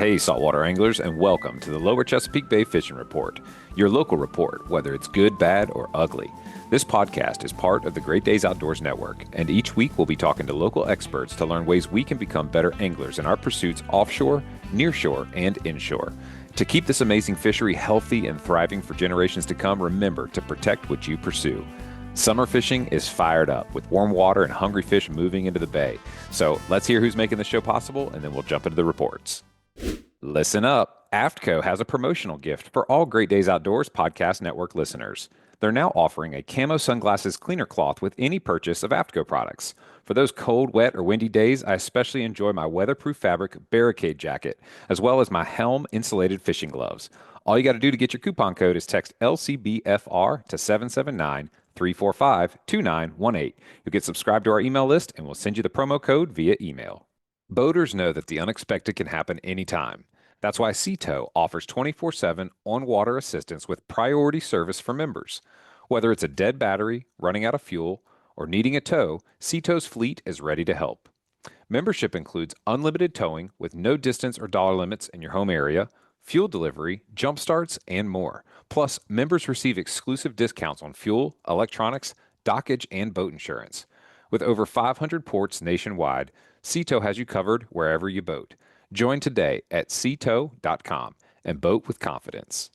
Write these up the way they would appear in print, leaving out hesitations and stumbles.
Hey, saltwater anglers, and welcome to the Lower Chesapeake Bay Fishing Report, your local report, whether it's good, bad, or ugly. This podcast is part of the Great Days Outdoors Network, and each week we'll be talking to local experts to learn ways we can become better anglers in our pursuits offshore, nearshore, and inshore. To keep this amazing fishery healthy and thriving for generations to come, remember to protect what you pursue. Summer fishing is fired up with warm water and hungry fish moving into the bay. So let's hear who's making the show possible, and then we'll jump into the reports. Listen up. AFTCO has a promotional gift for all Great Days Outdoors Podcast Network listeners. They're now offering a camo sunglasses cleaner cloth with any purchase of AFTCO products. For those cold, wet, or windy days, I especially enjoy my weatherproof fabric barricade jacket, as well as my helm insulated fishing gloves. All you got to do to get your coupon code is text LCBFR to 779-345-2918. You'll get subscribed to our email list, and we'll send you the promo code via email. Boaters know that the unexpected can happen anytime. That's why Seatow offers 24/7 on-water assistance with priority service for members. Whether it's a dead battery, running out of fuel, or needing a tow, Seatow's fleet is ready to help. Membership includes unlimited towing with no distance or dollar limits in your home area, fuel delivery, jump starts, and more. Plus, members receive exclusive discounts on fuel, electronics, dockage, and boat insurance. With over 500 ports nationwide, Seatow has you covered wherever you boat. Join today at seatow.com and boat with confidence.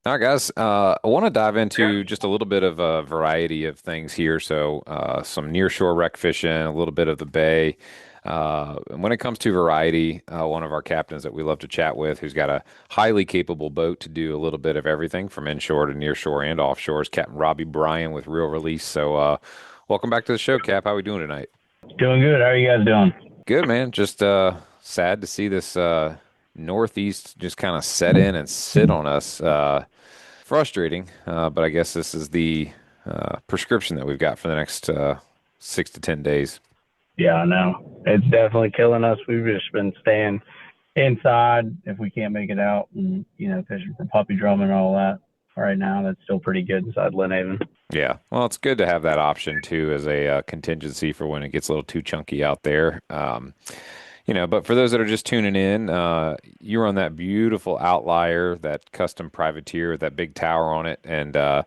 All right, guys, I want to dive into just a little bit of a variety of things here. So some nearshore wreck fishing, a little bit of the bay. And when it comes to variety, one of our captains that we love to chat with, who's got a highly capable boat to do a little bit of everything from inshore to nearshore and offshore, is Captain Robbie Bryan with Reel Release. So welcome back to the show, Cap. How are we doing tonight? Doing good. How are you guys doing? Good, man. Just sad to see this northeast just kind of set in and sit on us. Frustrating, but I guess this is the prescription that we've got for the next 6 to 10 days. Yeah, I know. It's definitely killing us. We've just been staying inside if we can't make it out and, fishing for puppy drum and all that. Right now, that's still pretty good inside Lynnhaven. Yeah, well, it's good to have that option too as a contingency for when it gets a little too chunky out there. But for those that are just tuning in, you're on that beautiful Outlier, that custom privateer with that big tower on it. And I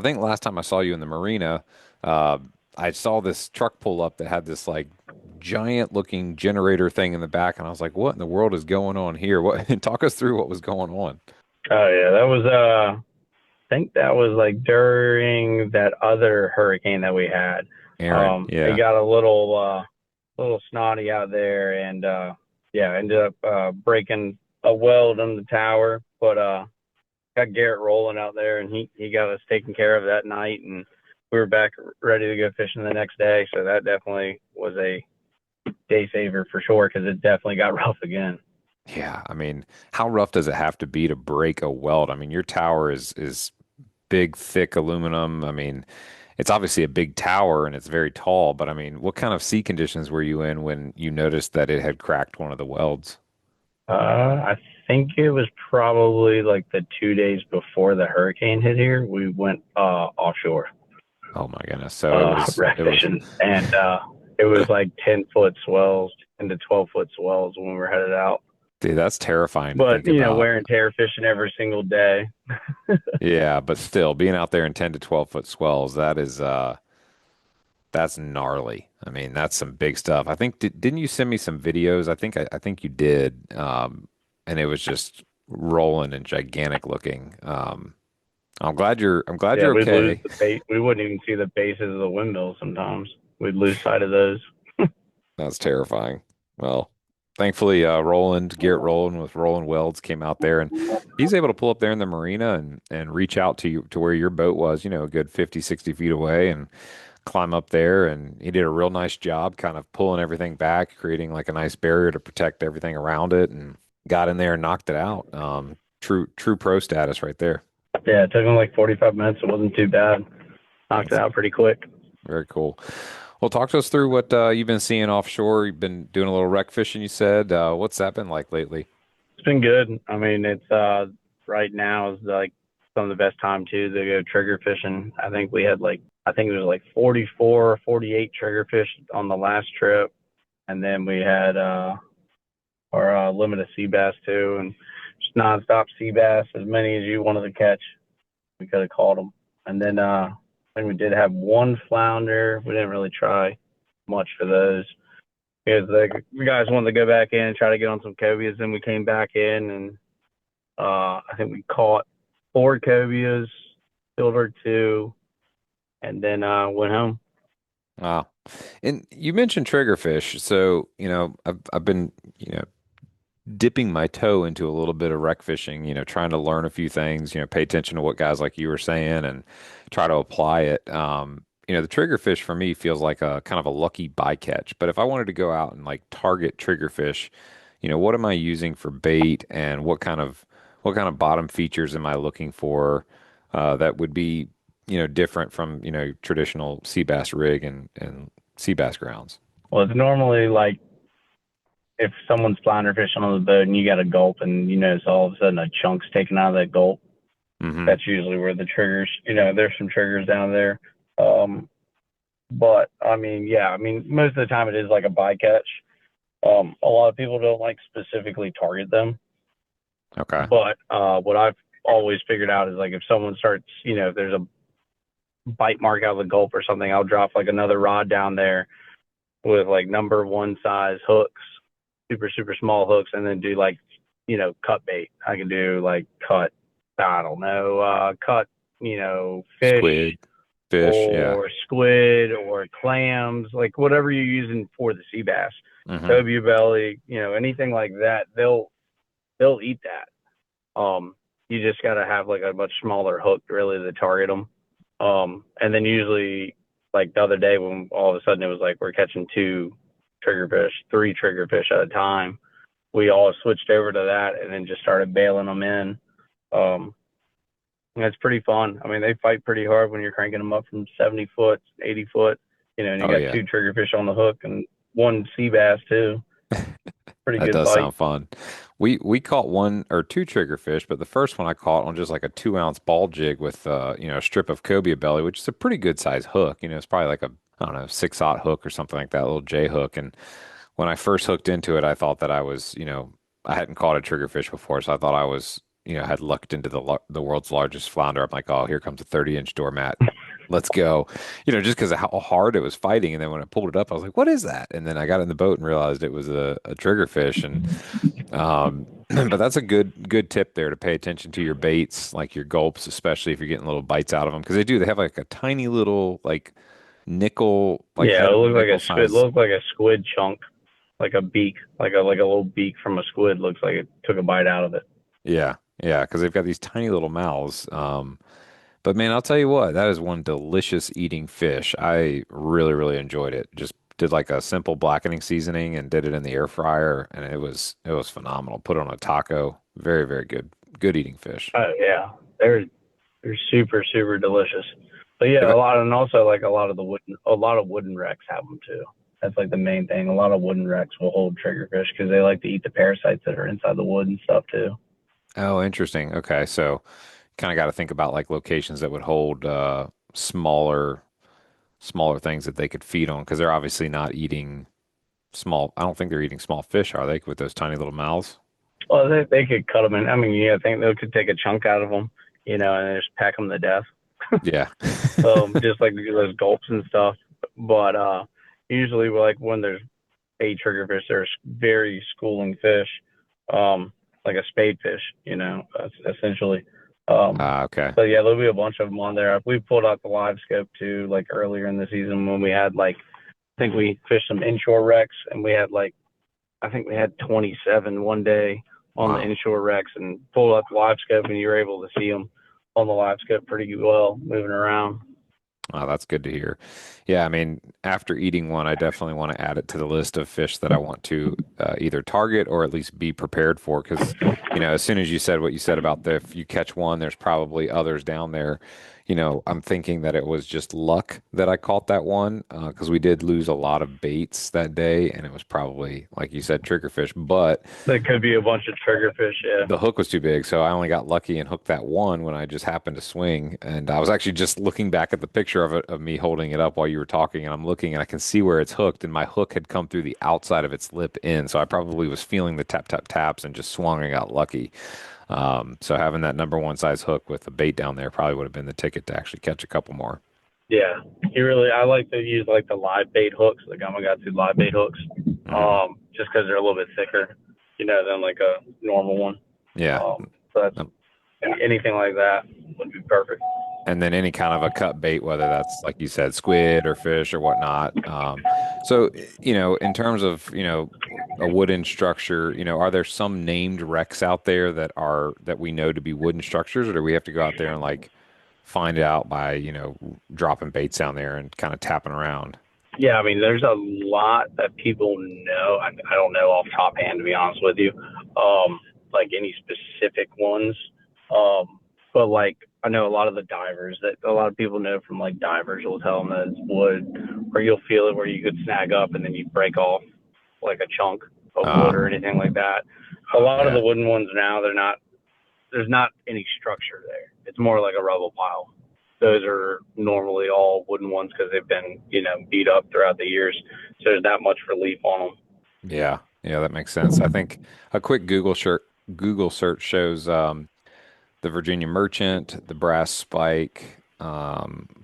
think last time I saw you in the marina, I saw this truck pull up that had this like giant looking generator thing in the back, and I was like, "What in the world is going on here?" Talk us through what was going on. Oh yeah, that was I think that was like during that other hurricane that we had. Aaron, yeah. It got a little snotty out there, and ended up breaking a weld in the tower. But got Garrett rolling out there, and he got us taken care of that night, and we were back ready to go fishing the next day. So that definitely was a day saver for sure, because it definitely got rough again. Yeah, I mean, how rough does it have to be to break a weld? I mean, your tower is big, thick aluminum. I mean, it's obviously a big tower and it's very tall, but I mean, what kind of sea conditions were you in when you noticed that it had cracked one of the welds? I think it was probably like the 2 days before the hurricane hit here. We went offshore. Oh my goodness. So wreck fishing, and it was like 10-foot swells, 10 to 12-foot swells when we were headed out. Dude, that's terrifying. But, wear and tear fishing every single day. Yeah, but still being out there in 10 to 12-foot swells, that's gnarly. I mean, that's some big stuff. I think didn't you send me some videos? I think you did. And it was just rolling and gigantic looking. I'm glad you're okay. We'd lose the bait. We wouldn't even see the bases of the windmills sometimes. We'd lose sight of those. That's terrifying. Well, thankfully, Garrett Rowland with Roland Welds came out there, and he's able to pull up there in the marina and reach out to you to where your boat was, a good 50, 60 feet away, and climb up there. And he did a real nice job kind of pulling everything back, creating like a nice barrier to protect everything around it, and got in there and knocked it out. True pro status right there. Yeah, it took him like 45 minutes. It wasn't too bad. Knocked it out pretty quick. Very cool. Well, talk to us through what you've been seeing offshore. You've been doing a little wreck fishing, you said. What's that been like lately? It's been good. I mean, it's right now is like some of the best time too to go trigger fishing. I think we had I think it was like 44 or 48 triggerfish on the last trip. And then we had our limit of sea bass too, and just nonstop sea bass, as many as you wanted to catch. We could have caught them. And then I think we did have one flounder. We didn't really try much for those because the guys wanted to go back in and try to get on some cobias. Then we came back in and I think we caught four cobias, silver two, and then went home. Wow. And you mentioned triggerfish. So, I've been, dipping my toe into a little bit of wreck fishing, trying to learn a few things, pay attention to what guys like you were saying and try to apply it. The triggerfish for me feels like a kind of a lucky bycatch. But if I wanted to go out and like target triggerfish, what am I using for bait and what kind of bottom features am I looking for that would be, different from, traditional sea bass rig and sea bass grounds? Well, it's normally like if someone's flounder fishing on the boat and you got a gulp and you notice all of a sudden a chunk's taken out of that gulp, Hmm. that's usually where the triggers, there's some triggers down there. Um, but I mean, yeah, I mean, most of the time it is like a bycatch. A lot of people don't like specifically target them, Okay. but what I've always figured out is like if someone starts, if there's a bite mark out of the gulp or something, I'll drop like another rod down there with like number one size hooks, super, super small hooks, and then do like, cut bait. I can do like cut, I don't know, cut, fish Squid, fish, yeah. or squid or clams, like whatever you're using for the sea bass, Hmm. cobia belly, anything like that, they'll eat that. You just got to have like a much smaller hook really to target them. And then usually like the other day when all of a sudden it was like we're catching two triggerfish, three triggerfish at a time, we all switched over to that and then just started bailing them in. Um, and it's pretty fun. I mean, they fight pretty hard when you're cranking them up from 70 foot, 80 foot, and you Oh got yeah. two triggerfish on the hook and one sea bass too. Pretty That good does fight. sound fun. We caught one or two triggerfish, but the first one I caught on just like a 2 ounce ball jig with a strip of cobia belly, which is a pretty good size hook. It's probably like a I don't know 6/0 hook or something like that, little J hook. And when I first hooked into it, I thought that I was I hadn't caught a triggerfish before, so I thought I was had lucked into the world's largest flounder. I'm like, oh, here comes a 30-inch doormat. Let's go. Just because of how hard it was fighting. And then when I pulled it up, I was like, what is that? And then I got in the boat and realized it was a triggerfish. And but that's a good tip there to pay attention to your baits, like your gulps, especially if you're getting little bites out of them, because they have like a tiny little like nickel, like Yeah, head it of a looked like nickel a squid. size. Looked like a squid chunk, like a beak, like a little beak from a squid. Looks like it took a bite out of it. Yeah, yeah, because they've got these tiny little mouths. But man, I'll tell you what, that is one delicious eating fish. I really, really enjoyed it. Just did like a simple blackening seasoning and did it in the air fryer, and it was phenomenal. Put it on a taco. Very, very good. Good eating fish. Oh yeah, they're super super delicious. But If yeah, I, and also like a lot of wooden wrecks have them too. That's like the main thing. A lot of wooden wrecks will hold triggerfish because they like to eat the parasites that are inside the wood and stuff too. oh, interesting. Okay, so kind of got to think about like locations that would hold smaller things that they could feed on because they're obviously not eating small. I don't think they're eating small fish, are they, with those tiny little mouths? Well, they could cut them in. I mean, yeah, I think they could take a chunk out of them, and just pack them to death. Yeah. Just like those gulps and stuff. But usually, like when there's a triggerfish, there's very schooling fish, like a spade fish, essentially. Ah, okay. So yeah, there'll be a bunch of them on there. We pulled out the live scope too, like earlier in the season when we had like, I think we fished some inshore wrecks and we had like, I think we had 27 one day on the Wow. inshore wrecks and pulled up the live scope and you were able to see them on the live scope pretty well moving around. Oh, that's good to hear. Yeah, I mean, after eating one, I definitely want to add it to the list of fish that I want to either target or at least be prepared for. Because, as soon as you said what you said about if you catch one, there's probably others down there. I'm thinking that it was just luck that I caught that one because we did lose a lot of baits that day, and it was probably, like you said, triggerfish. But There could be a bunch of triggerfish, yeah. the hook was too big, so I only got lucky and hooked that one when I just happened to swing. And I was actually just looking back at the picture of it of me holding it up while you were talking, and I'm looking and I can see where it's hooked, and my hook had come through the outside of its lip in, so I probably was feeling the tap tap taps and just swung and got lucky. So having that number one size hook with the bait down there probably would have been the ticket to actually catch a couple more. Yeah, I like to use like the live bait hooks, the Gamakatsu live bait hooks, Hmm. just because they're a little bit thicker, than like a normal one. Yeah. So that's anything like that would be perfect. And then any kind of a cut bait, whether that's like you said, squid or fish or whatnot. So, in terms of, a wooden structure, are there some named wrecks out there that we know to be wooden structures, or do we have to go out there and like find it out by, dropping baits down there and kind of tapping around? Yeah, I mean, there's a lot that people know. I don't know off top hand, to be honest with you, like any specific ones. But like, I know a lot of the divers that a lot of people know from like divers will tell them that it's wood, or you'll feel it where you could snag up and then you break off like a chunk of wood Uh, or anything like that. A lot of yeah. the wooden ones now, there's not any structure there. It's more like a rubble pile. Those are normally all wooden ones because they've been, beat up throughout the years. So there's not much relief on them. Yeah. Yeah, that makes sense. I think a quick Google search shows the Virginia Merchant, the Brass Spike,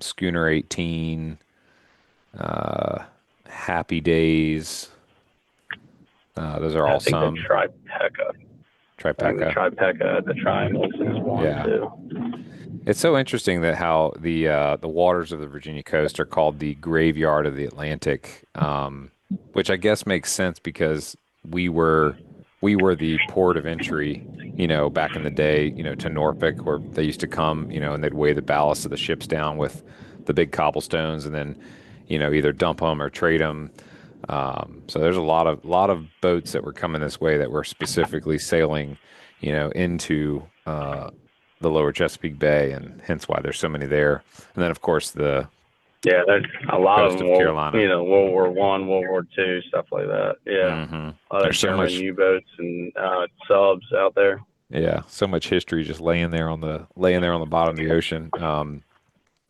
Schooner 18, uh, Happy Days. Those are I all think the some. Tripeca. I think the Tripeca. Tripeca, the triangles is one Yeah. too. It's so interesting that how the waters of the Virginia coast are called the graveyard of the Atlantic, which I guess makes sense because we were we were the port of entry, back in the day, to Norfolk, where they used to come, and they'd weigh the ballast of the ships down with the big cobblestones, and then, either dump them or trade them. So there's a lot of boats that were coming this way that were specifically sailing, into the Lower Chesapeake Bay, and hence why there's so many there. And then, of course, the Yeah, there's a lot of coast them. of Well, Carolina. World War One, World War Two, stuff like that. Yeah, Hmm. a lot of There's so German much, U-boats and subs out there. yeah, so much history just laying there on the bottom of the ocean.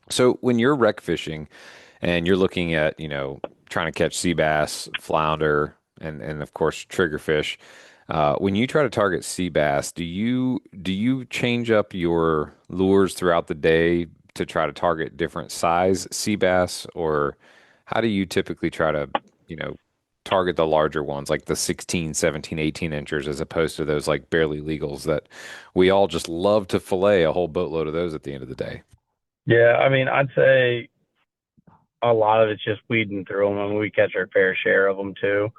So when you're wreck fishing and you're looking at, trying to catch sea bass, flounder, and of course triggerfish, when you try to target sea bass, do you change up your lures throughout the day to try to target different size sea bass, or how do you typically try to, you know, target the larger ones like the 16, 17, 18 inchers as opposed to those like barely legals that we all just love to fillet a whole boatload of those at the end of the day? Yeah, I mean, I'd say a lot of it's just weeding through them. I mean, we catch our fair share of them too.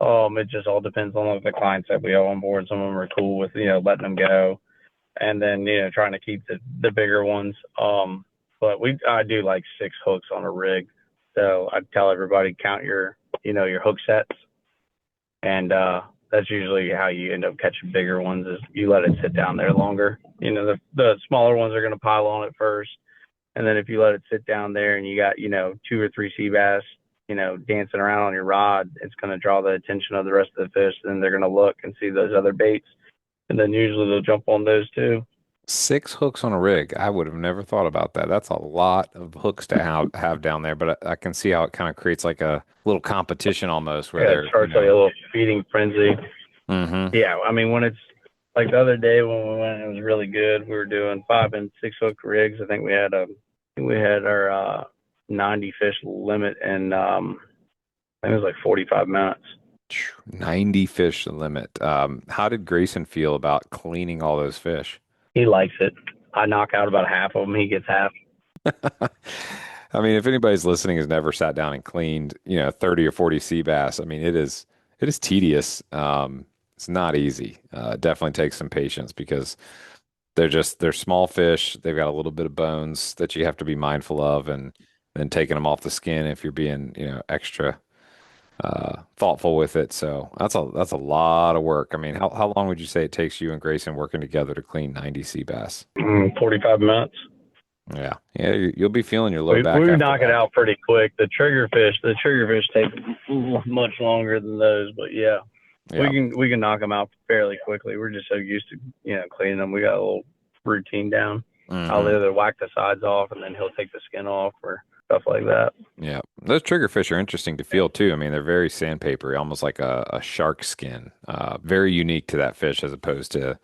It just all depends on like, the clients that we have on board. Some of them are cool with letting them go, and then trying to keep the bigger ones. But I do like 6 hooks on a rig, so I tell everybody count your hook sets, and that's usually how you end up catching bigger ones. Is you let it sit down there longer. The smaller ones are going to pile on it first, and then if you let it sit down there and you got, 2 or 3 sea bass, dancing around on your rod, it's going to draw the attention of the rest of the fish. Then they're going to look and see those other baits. And then usually they'll jump on those too. 6 hooks on a rig. I would have never thought about that. That's a lot of hooks to have down there, but I can see how it kind of creates like a little competition almost where Yeah, it they're, starts like a little feeding frenzy. hmm. Yeah, I mean, when it's like the other day when we went, it was really good. We were doing 5 and 6 hook rigs. I think we had our 90 fish limit, and I think it was like 45 minutes. 90 fish limit. How did Grayson feel about cleaning all those fish? He likes it. I knock out about half of them. He gets half. I mean, if anybody's listening has never sat down and cleaned, 30 or 40 sea bass, I mean, it is tedious. It's not easy. It definitely takes some patience because they're small fish. They've got a little bit of bones that you have to be mindful of, and then taking them off the skin if you're being, extra thoughtful with it. So that's a lot of work. I mean, how long would you say it takes you and Grayson working together to clean 90 sea bass? 45 minutes. Yeah, yeah, you'll be feeling your low back We after knock it that. out pretty quick. The triggerfish take much longer than those, but yeah, we Yeah. can we can knock them out fairly quickly. We're just so used to cleaning them. We got a little routine down. I'll Hmm. either whack the sides off and then he'll take the skin off, or stuff like that. Yeah, those triggerfish are interesting to feel too. I mean, they're very sandpapery, almost like a shark skin. Very unique to that fish as opposed to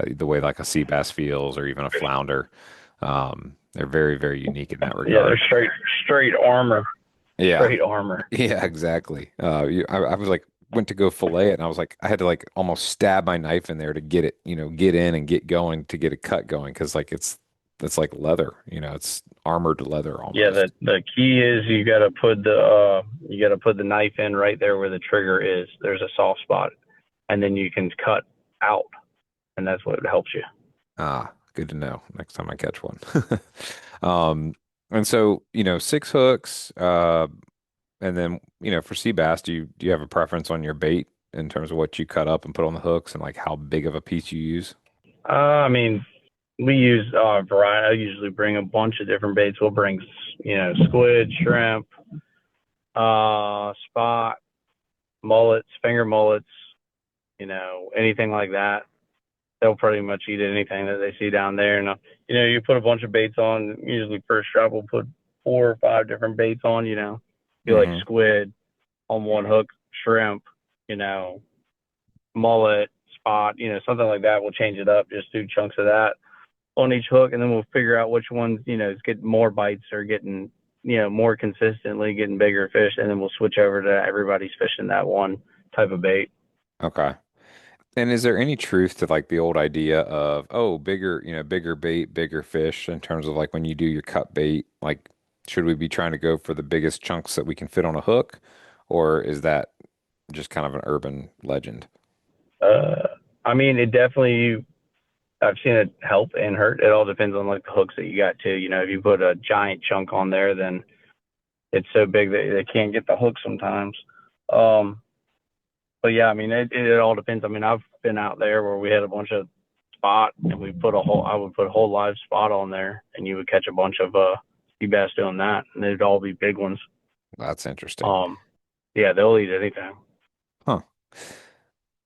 the way like a sea bass feels or even a flounder. They're very, very unique in that Yeah, they're regard. straight armor, Yeah, straight armor. yeah, exactly. I was like, went to go fillet it, and I was like, I had to like almost stab my knife in there to get it, get in and get going to get a cut going because like it's like leather, it's armored leather Yeah, almost. the key is you got to put the knife in right there where the trigger is. There's a soft spot, and then you can cut out, and that's what helps you. Ah, good to know next time I catch one. Um, and so, six hooks, and then, for sea bass, do you have a preference on your bait in terms of what you cut up and put on the hooks and like how big of a piece you use? I mean, we use variety. I usually bring a bunch of different baits. We'll bring squid, shrimp, spot, mullets, finger mullets, anything like that. They'll pretty much eat anything that they see down there. And you put a bunch of baits on. Usually, first drop, we'll put 4 or 5 different baits on. Be like Hmm. squid on one hook, shrimp, you know, mullet, spot, something like that. We'll change it up, just do chunks of that on each hook, and then we'll figure out which ones, is getting more bites or getting, more consistently getting bigger fish, and then we'll switch over to everybody's fishing that one type of bait. Okay. And is there any truth to like the old idea of, oh, bigger, bigger bait, bigger fish in terms of like when you do your cut bait, like should we be trying to go for the biggest chunks that we can fit on a hook, or is that just kind of an urban legend? Uh, I mean, it definitely, I've seen it help and hurt. It all depends on like the hooks that you got too. If you put a giant chunk on there, then it's so big that they can't get the hook sometimes. Um, but yeah, I mean, it all depends. I mean, I've been out there where we had a bunch of spot and I would put a whole live spot on there and you would catch a bunch of, sea bass doing that and they'd all be big ones. That's interesting. Um, yeah, they'll eat anything. Huh.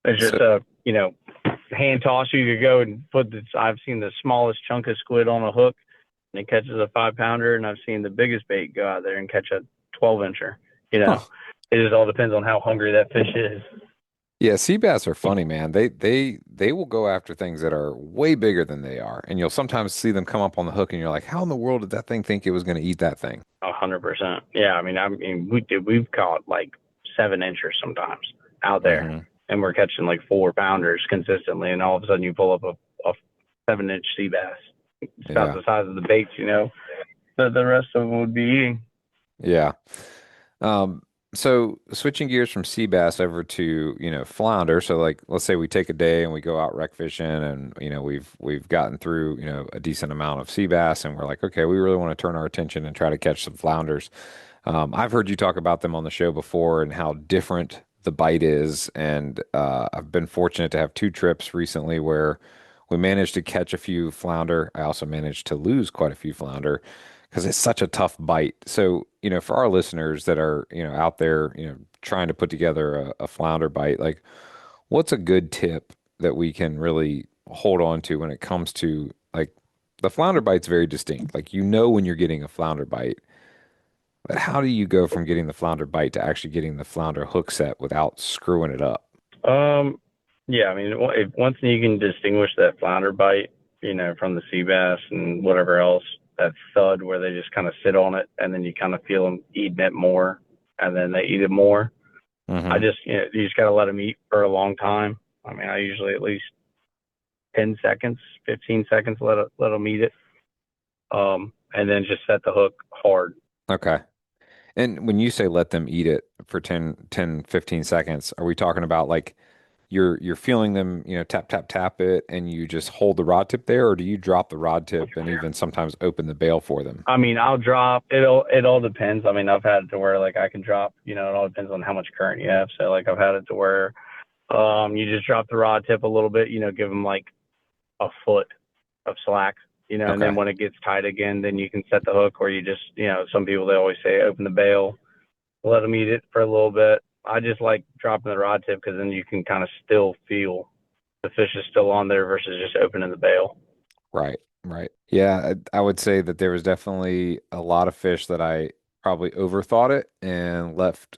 It's So, just hand toss. You could go and put this. I've seen the smallest chunk of squid on a hook and it catches a 5 pounder. And I've seen the biggest bait go out there and catch a 12 incher. You know, huh. it just all depends on how hungry that fish is. Yeah, sea bass are funny, man. They will go after things that are way bigger than they are. And you'll sometimes see them come up on the hook and you're like, how in the world did that thing think it was going to eat that thing? 100%. Yeah, I mean, we've caught like 7 inchers sometimes out there, Hmm. and we're catching like 4 pounders consistently, and all of a sudden you pull up a 7 inch sea bass. It's about Yeah. the size of the baits, that the rest of them would be eating. Yeah. Um, so switching gears from sea bass over to, flounder. So like let's say we take a day and we go out wreck fishing and we've gotten through, a decent amount of sea bass and we're like, okay, we really want to turn our attention and try to catch some flounders. I've heard you talk about them on the show before and how different the bite is. And I've been fortunate to have two trips recently where we managed to catch a few flounder. I also managed to lose quite a few flounder because it's such a tough bite. So, for our listeners that are, out there, trying to put together a flounder bite, like what's a good tip that we can really hold on to when it comes to like the flounder bite's very distinct. Like when you're getting a flounder bite. But how do you go from getting the flounder bite to actually getting the flounder hook set without screwing it up? Um, yeah, I mean, once you can distinguish that flounder bite, from the sea bass and whatever else, that thud where they just kind of sit on it, and then you kind of feel them eating it more, and then they eat it more. I Hmm. just, you just got to let them eat for a long time. I mean, I usually at least 10 seconds, 15 seconds, let them eat it. And then just set the hook hard. Okay. And when you say let them eat it for 10, 15 seconds, are we talking about like you're feeling them, tap, tap, tap it and you just hold the rod tip there, or do you drop the rod tip and even sometimes open the bail for them? I mean, I'll drop it all depends. I mean, I've had it to where like I can drop, it all depends on how much current you have. So like I've had it to where you just drop the rod tip a little bit, give them like a foot of slack, and then Okay. when it gets tight again, then you can set the hook, or you just, some people they always say open the bail, let them eat it for a little bit. I just like dropping the rod tip because then you can kind of still feel the fish is still on there versus just opening the bail. Right. Right. Yeah, I would say that there was definitely a lot of fish that I probably overthought it and left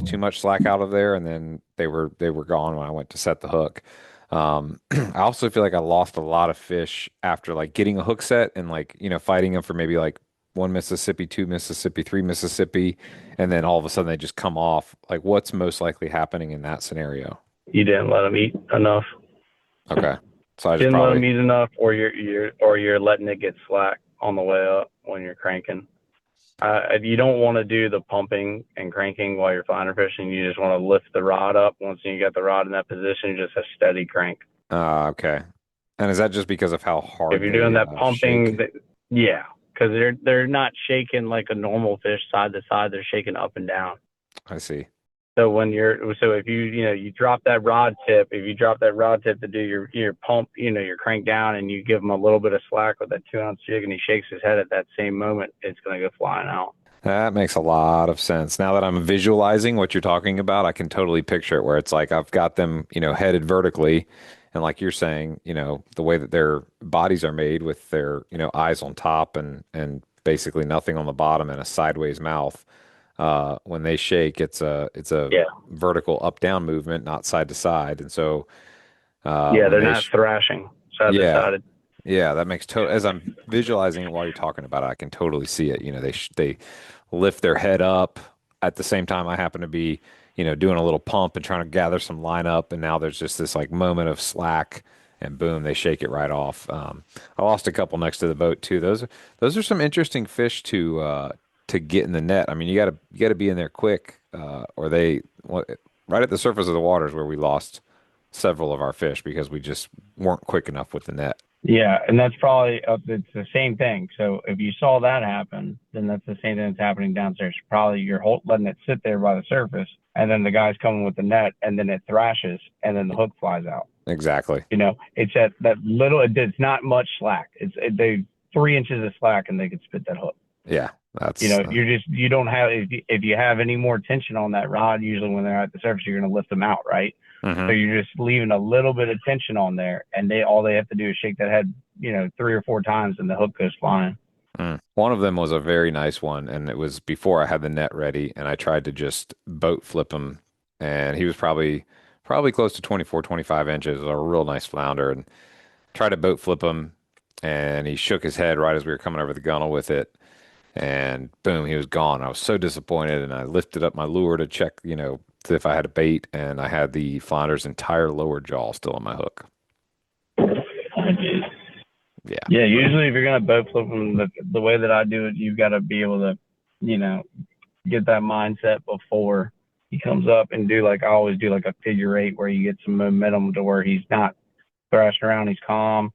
too much slack out of there, and then they were gone when I went to set the hook. I also feel like I lost a lot of fish after like getting a hook set and like, fighting them for maybe like one Mississippi, two Mississippi, three Mississippi, and then all of a sudden they just come off. Like what's most likely happening in that scenario? You didn't let them eat enough. Okay. So I just Didn't let probably them eat enough, or you're letting it get slack on the way up when you're cranking. You don't want to do the pumping and cranking while you're flounder fishing. You just want to lift the rod up. Once you get the rod in that position, just a steady crank. okay. And is that just because of how If hard you're doing they that pumping, shake? yeah, because they're not shaking like a normal fish side to side. They're shaking up and down. I see. So if you drop that rod tip, if you drop that rod tip to do your pump, your crank down, and you give him a little bit of slack with that 2 ounce jig, and he shakes his head at that same moment, it's gonna go flying out. That makes a lot of sense. Now that I'm visualizing what you're talking about, I can totally picture it where it's like I've got them, headed vertically. And like you're saying, the way that their bodies are made with their, eyes on top and basically nothing on the bottom and a sideways mouth. When they shake, it's a Yeah, vertical up down movement, not side to side. And so yeah, when they're they not thrashing side to yeah. side. Yeah, that makes total. As I'm visualizing it while you're talking about it, I can totally see it. They lift their head up at the same time I happen to be, doing a little pump and trying to gather some line up, and now there's just this like moment of slack, and boom, they shake it right off. I lost a couple next to the boat too. Those are some interesting fish to get in the net. I mean, you gotta be in there quick, or right at the surface of the waters where we lost several of our fish because we just weren't quick enough with the net. Yeah, and that's probably it's the same thing. So if you saw that happen, then that's the same thing that's happening downstairs. Probably you're letting it sit there by the surface, and then the guy's coming with the net, and then it thrashes, and then the hook flies out. Exactly. It's that little. It's not much slack. They 3 inches of slack, and they could spit that hook. Yeah, that's You don't have if you have any more tension on that rod. Usually when they're at the surface, you're going to lift them out, right? So hmm you're just leaving a little bit of tension on there, and all they have to do is shake that head, 3 or 4 times, and the hook goes flying. One of them was a very nice one, and it was before I had the net ready, and I tried to just boat flip him, and he was probably close to 24, 25 inches, a real nice flounder, and tried to boat flip him, and he shook his head right as we were coming over the gunnel with it, and boom, he was gone. I was so disappointed, and I lifted up my lure to check, if I had a bait, and I had the flounder's entire lower jaw still on my hook. Yeah. Yeah, usually if you're gonna boat flip them, the way that I do it, you've got to be able to, you know, get that mindset before he comes up and do like I always do like a figure eight where you get some momentum to where he's not thrashing around, he's calm.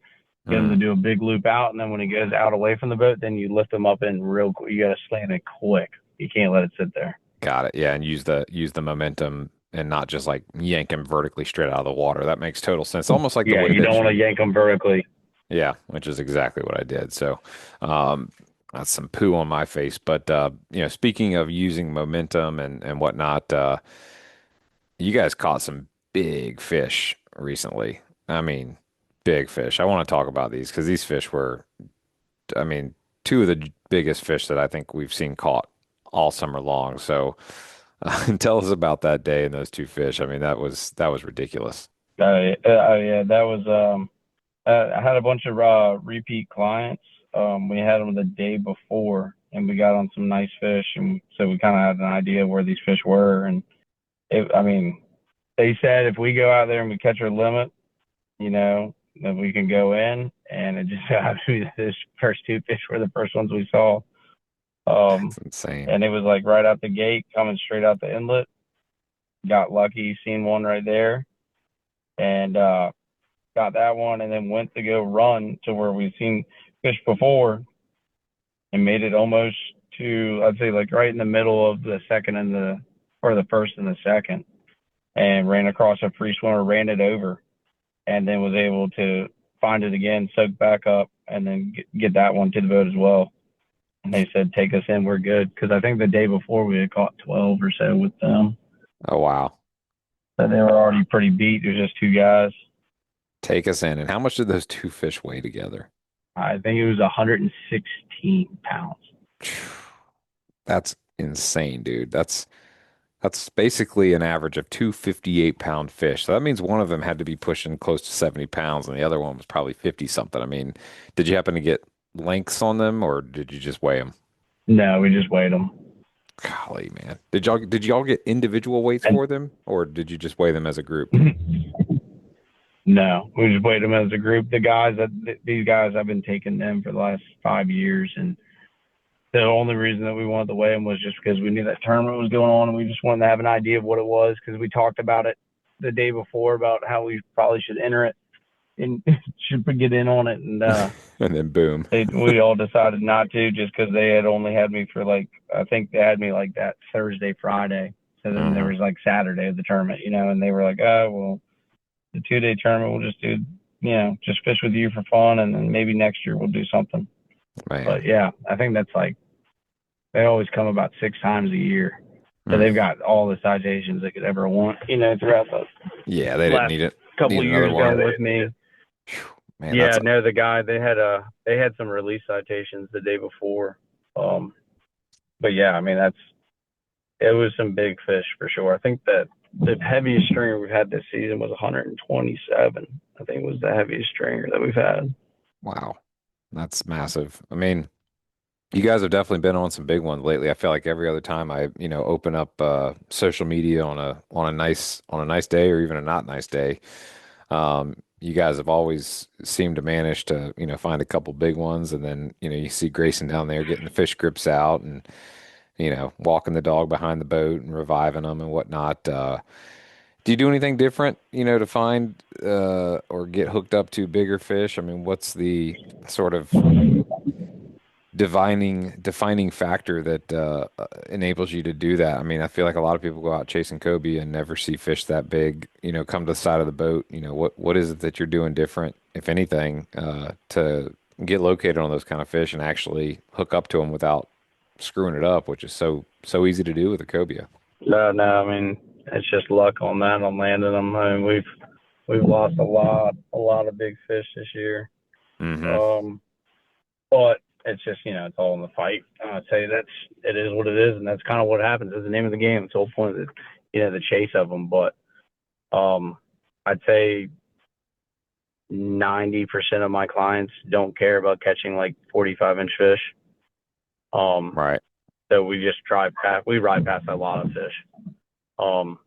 Get him to Mm, do a big loop out, and then when he goes out away from the boat, then you lift him up in real quick. You got to slam it quick. You can't let it sit there. got it. Yeah, and use the momentum and not just like yank him vertically straight out of the water. That makes total sense. Almost like the Yeah, way you don't that want to you yank him vertically. Yeah, which is exactly what I did. So, that's some poo on my face. But speaking of using momentum and whatnot, you guys caught some big fish recently. I mean, big fish. I want to talk about these because these fish were, I mean, two of the biggest fish that I think we've seen caught all summer long. So, tell us about that day and those two fish. I mean, that was ridiculous. Yeah, that was. I had a bunch of repeat clients. We had them the day before, and we got on some nice fish, and so we kind of had an idea of where these fish were. And I mean, they said if we go out there and we catch our limit, then we can go in. And it just happened to be this first two fish were the first ones we saw. It's insane. And it was like right out the gate, coming straight out the inlet. Got lucky, seen one right there, and got that one, and then went to go run to where we've seen fish before, and made it almost to I'd say like right in the middle of the second and the first and the second, and ran across a free swimmer, ran it over, and then was able to find it again, soak back up, and then get that one to the boat as well. And they said, take us in, we're good. Because I think the day before we had caught 12 or so with them. Oh, wow. So they were already pretty beat. There's just two guys. Take us in. And how much did those two fish weigh together? I think it was 116 pounds. That's insane, dude. That's basically an average of two 58-pound fish. So that means one of them had to be pushing close to 70 pounds and the other one was probably 50 something. I mean, did you happen to get lengths on them or did you just weigh them? No, we just weighed them. Golly, man. Did y'all get individual weights And for them or did you just weigh them as a group? no, we just weighed them as a group. The guys these guys, I've been taking them for the last 5 years, and the only reason that we wanted to weigh them was just because we knew that tournament was going on, and we just wanted to have an idea of what it was because we talked about it the day before about how we probably should enter it and should get in on it, and And then boom. we all decided not to just because they had only had me for like I think they had me like that Thursday, Friday. So then there Hmm. was like Saturday of the tournament, and they were like, oh well, the 2 day tournament we'll just do, just fish with you for fun, and then maybe next year we'll do something. But Man. yeah, I think that's like they always come about 6 times a year. So Mm. they've got all the citations they could ever want, throughout the Yeah, they didn't last need it. couple Need of another years one. going with me. Phew. Man, that's Yeah, no, the guy they had some release citations the day before. Um, but yeah, I mean it was some big fish for sure. I think that the heaviest stringer we've had this season was 127. I think was the heaviest stringer that we've had. wow. That's massive. I mean, you guys have definitely been on some big ones lately. I feel like every other time I, open up social media on a nice day or even a not nice day, you guys have always seemed to manage to, find a couple big ones, and then, you see Grayson down there getting the fish grips out and, walking the dog behind the boat and reviving them and whatnot. Do you do anything different, to find or get hooked up to bigger fish? I mean, what's the sort of defining factor that enables you to do that? I mean, I feel like a lot of people go out chasing cobia and never see fish that big, come to the side of the boat. What is it that you're doing different, if anything, to get located on those kind of fish and actually hook up to them without screwing it up, which is so easy to do with a cobia. No, I mean it's just luck on that on landing them. I mean we've lost a lot of big fish this year. Hmm. Um, but it's just it's all in the fight. I'd say it is what it is, and that's kind of what happens. It's the name of the game. It's the whole point of the chase of them. But I'd say 90% of my clients don't care about catching like 45-inch fish. Um, Right. so we ride past a lot of fish. Um,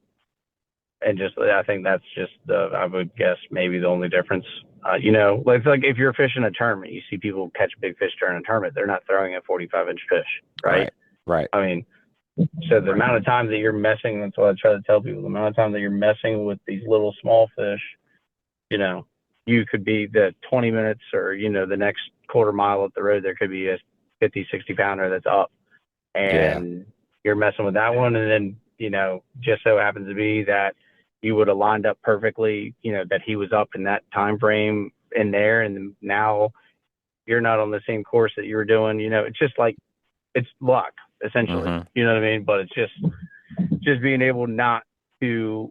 and just I think that's just I would guess maybe the only difference. Like if you're fishing a tournament, you see people catch big fish during a tournament. They're not throwing a 45-inch fish, right? Right. Right. I mean, so the amount of time that you're messing, that's what I try to tell people. The amount of time that you're messing with these little small fish, you know, you could be the 20 minutes or the next quarter mile up the road. There could be a 50, 60 pounder that's up, Yeah. and you're messing with that one, and then just so happens to be that you would have lined up perfectly, that he was up in that time frame in there, and now you're not on the same course that you were doing. It's just like it's luck essentially. Hmm. You know what I mean? But it's just being able not to.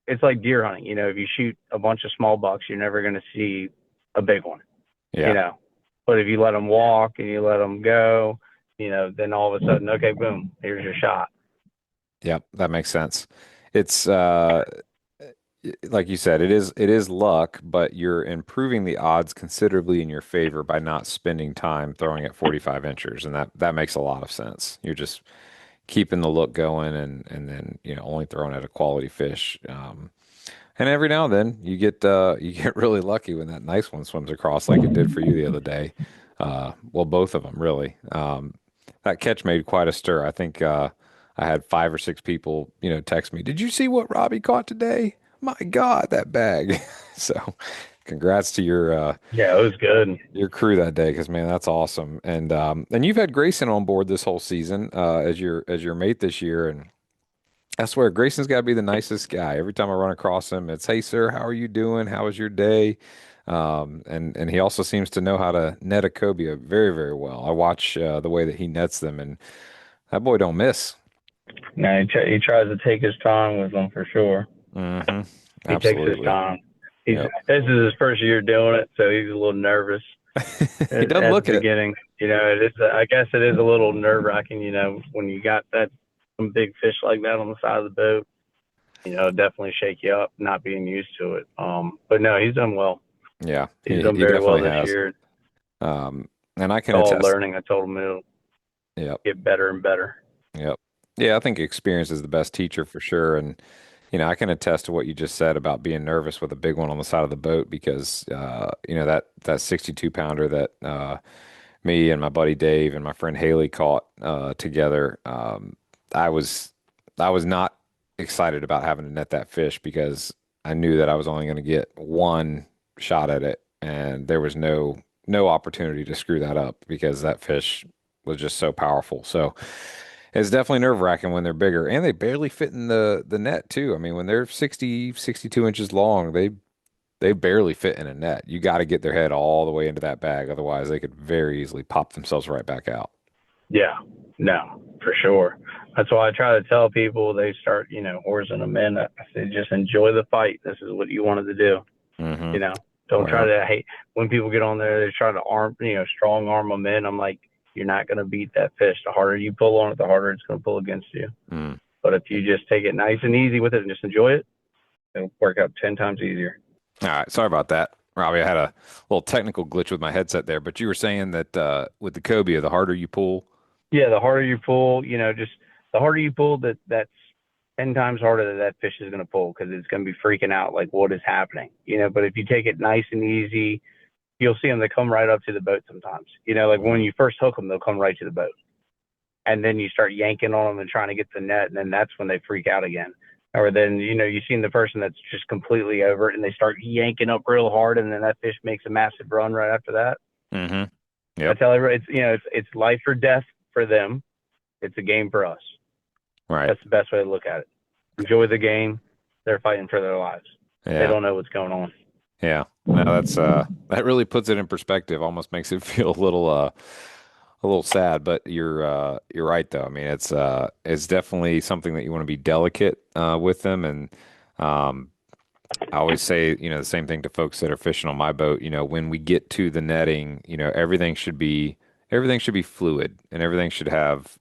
It's like deer hunting. If you shoot a bunch of small bucks, you're never going to see a big one. You Yeah. know, but if you let them walk and you let them go, then all of a sudden, okay, boom, here's your shot. Yep. That makes sense. It's like you said, it is luck, but you're improving the odds considerably in your favor by not spending time throwing at 45 inchers, and that makes a lot of sense. You're just keeping the look going, and then only throwing at a quality fish. And every now and then you get really lucky when that nice one swims across like it did for you the other day. Well, both of them really. That catch made quite a stir. I think I had 5 or 6 people, text me. Did you see what Robbie caught today? My God, that bag. So, congrats to Yeah, it was good. your crew that day, because man, that's awesome. And you've had Grayson on board this whole season as your mate this year, and I swear, Grayson's got to be the nicest guy. Every time I run across him, it's, "Hey, sir, how are you doing? How was your day?" And he also seems to know how to net a cobia very, very well. I watch the way that he nets them, and that boy don't miss. Now he tries to take his time with them for sure. Hmm. He takes his Absolutely. time. Yep. This is his first year doing it, so he's a little nervous. He doesn't at the look it. beginning. It is. I guess it is a little nerve wracking. When you got that some big fish like that on the side of the boat. Definitely shake you up not being used to it. But no, he's done well. Yeah, He's done he very well definitely this has. year. It's And I can all attest. learning. I told him it'll Yep. get better and better. Yep. Yeah, I think experience is the best teacher for sure. And, I can attest to what you just said about being nervous with a big one on the side of the boat because, that 62 pounder that me and my buddy Dave and my friend Haley caught together, I was, I was not excited about having to net that fish because I knew that I was only going to get one shot at it. And there was no opportunity to screw that up because that fish was just so powerful. So, it's definitely nerve-wracking when they're bigger and they barely fit in the net too. I mean, when they're 60, 62 inches long, they barely fit in a net. You got to get their head all the way into that bag. Otherwise, they could very easily pop themselves right back out. Yeah, no, for sure. That's why I try to tell people they start, horsing them in. I say just enjoy the fight. This is what you wanted to do. Hmm. You know, don't try Well, to hate when people get on there. They try to strong arm them in. I'm like, you're not going to beat that fish. The harder you pull on it, the harder it's going to pull against you. mm. But if you just take it nice and easy with it and just enjoy it, it'll work out 10 times easier. All right. Sorry about that, Robbie. I had a little technical glitch with my headset there, but you were saying that with the cobia, the harder you pull. Yeah, the harder you pull, just the harder you pull, that's 10 times harder that fish is going to pull because it's going to be freaking out like what is happening. But if you take it nice and easy, you'll see them. They come right up to the boat sometimes. Like when Hmm. you first hook them, they'll come right to the boat. And then you start yanking on them and trying to get the net, and then that's when they freak out again. Or then you've seen the person that's just completely over it, and they start yanking up real hard, and then that fish makes a massive run right after that. Hmm. I Yep. tell everybody, it's life or death for them. It's a game for us. Right. That's the best way to look at it. Enjoy the game. They're fighting for their lives. They Yeah. don't know what's going on. Yeah. No, that really puts it in perspective. Almost makes it feel a little sad, but you're right though. I mean, it's definitely something that you want to be delicate with them, and um, I always say, the same thing to folks that are fishing on my boat. When we get to the netting, everything should be fluid, and everything should have,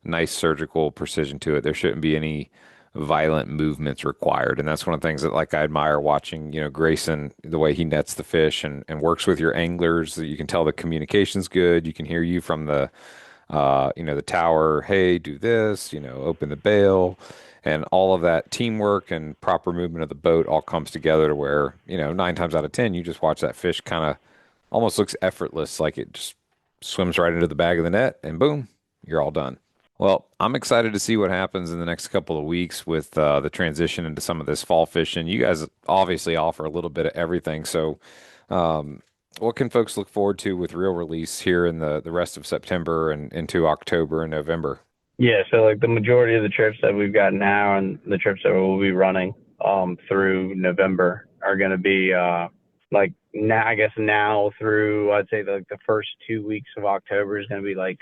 nice surgical precision to it. There shouldn't be any violent movements required, and that's one of the things that like I admire watching, Grayson, the way he nets the fish and works with your anglers. You can tell the communication's good. You can hear you from the tower, hey, do this, open the bail, and all of that teamwork and proper movement of the boat all comes together to where, nine times out of 10, you just watch that fish kind of almost looks effortless, like it just swims right into the bag of the net and boom, you're all done. Well, I'm excited to see what happens in the next couple of weeks with the transition into some of this fall fishing. You guys obviously offer a little bit of everything. So, um, what can folks look forward to with real release here in the rest of September and into October and November? Yeah, so like the majority of the trips that we've got now and the trips that we'll be running through November are going to be like now, I guess now through I'd say like the first 2 weeks of October is going to be like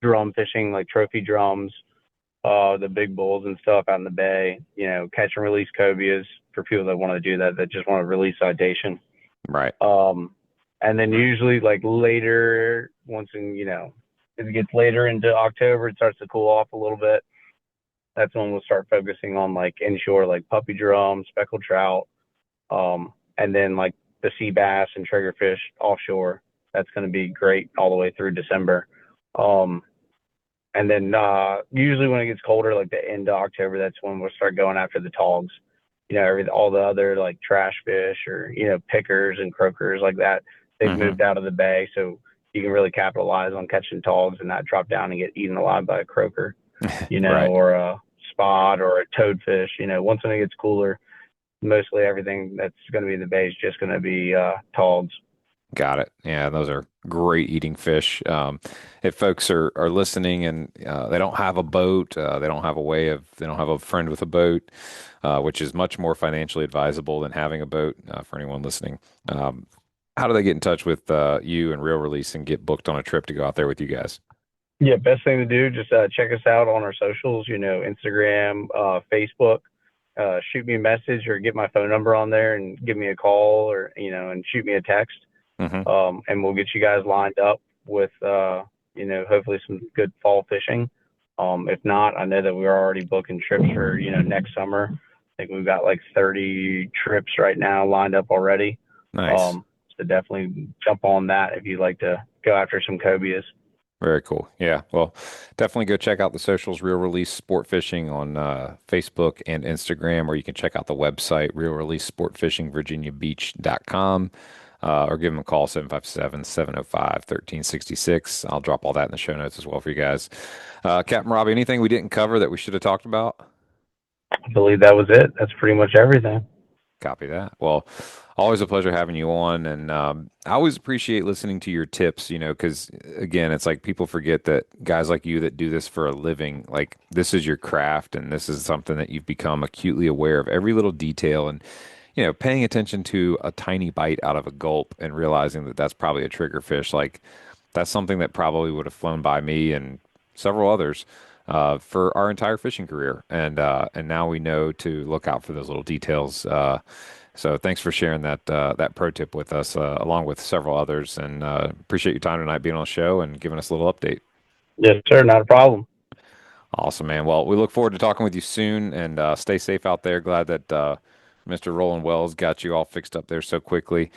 drum fishing, like trophy drums, the big bulls and stuff out in the bay. Catch and release cobias for people that want to do that just want to release citation. Right. And then usually like later, once in, if it gets later into October, it starts to cool off a little bit. That's when we'll start focusing on like inshore, like puppy drum, speckled trout, and then like the sea bass and triggerfish offshore. That's going to be great all the way through December. Um, and then usually when it gets colder, like the end of October, that's when we'll start going after the togs. All the other like trash fish or pickers and croakers like that. They've Hmm. moved out of the bay, so you can really capitalize on catching togs and not drop down and get eaten alive by a croaker, Right. or a spot or a toadfish. Once when it gets cooler, mostly everything that's going to be in the bay is just going to be togs. Got it. Yeah, those are great eating fish. If folks are listening and they don't have a boat, they don't have a friend with a boat, which is much more financially advisable than having a boat for anyone listening. Um, how do they get in touch with you and Real Release and get booked on a trip to go out there with you guys? Yeah, best thing to do, just check us out on our socials, Instagram, Facebook. Shoot me a message or get my phone number on there and give me a call or, and shoot me a text. Hmm. And we'll get you guys lined up with, hopefully some good fall fishing. If not, I know that we're already booking trips for, next summer. I think we've got like 30 trips right now lined up already. Nice. So definitely jump on that if you'd like to go after some cobias. Very cool. Yeah. Well, definitely go check out the socials, Real Release Sport Fishing on Facebook and Instagram, or you can check out the website, Real Release Sport Fishing, virginiabeach.com, or give them a call, 757-705-1366. I'll drop all that in the show notes as well for you guys. Captain Robbie, anything we didn't cover that we should have talked about? I believe that was it. That's pretty much everything. Copy that. Well, always a pleasure having you on. And I always appreciate listening to your tips, because again, it's like people forget that guys like you that do this for a living, like this is your craft and this is something that you've become acutely aware of every little detail and, paying attention to a tiny bite out of a gulp and realizing that that's probably a trigger fish. Like that's something that probably would have flown by me and several others for our entire fishing career. And now we know to look out for those little details. So thanks for sharing that pro tip with us, along with several others. And appreciate your time tonight being on the show and giving us a little update. Yes, sir. Not a problem. Awesome, man. Well, we look forward to talking with you soon and stay safe out there. Glad that Mr. Roland Wells got you all fixed up there so quickly.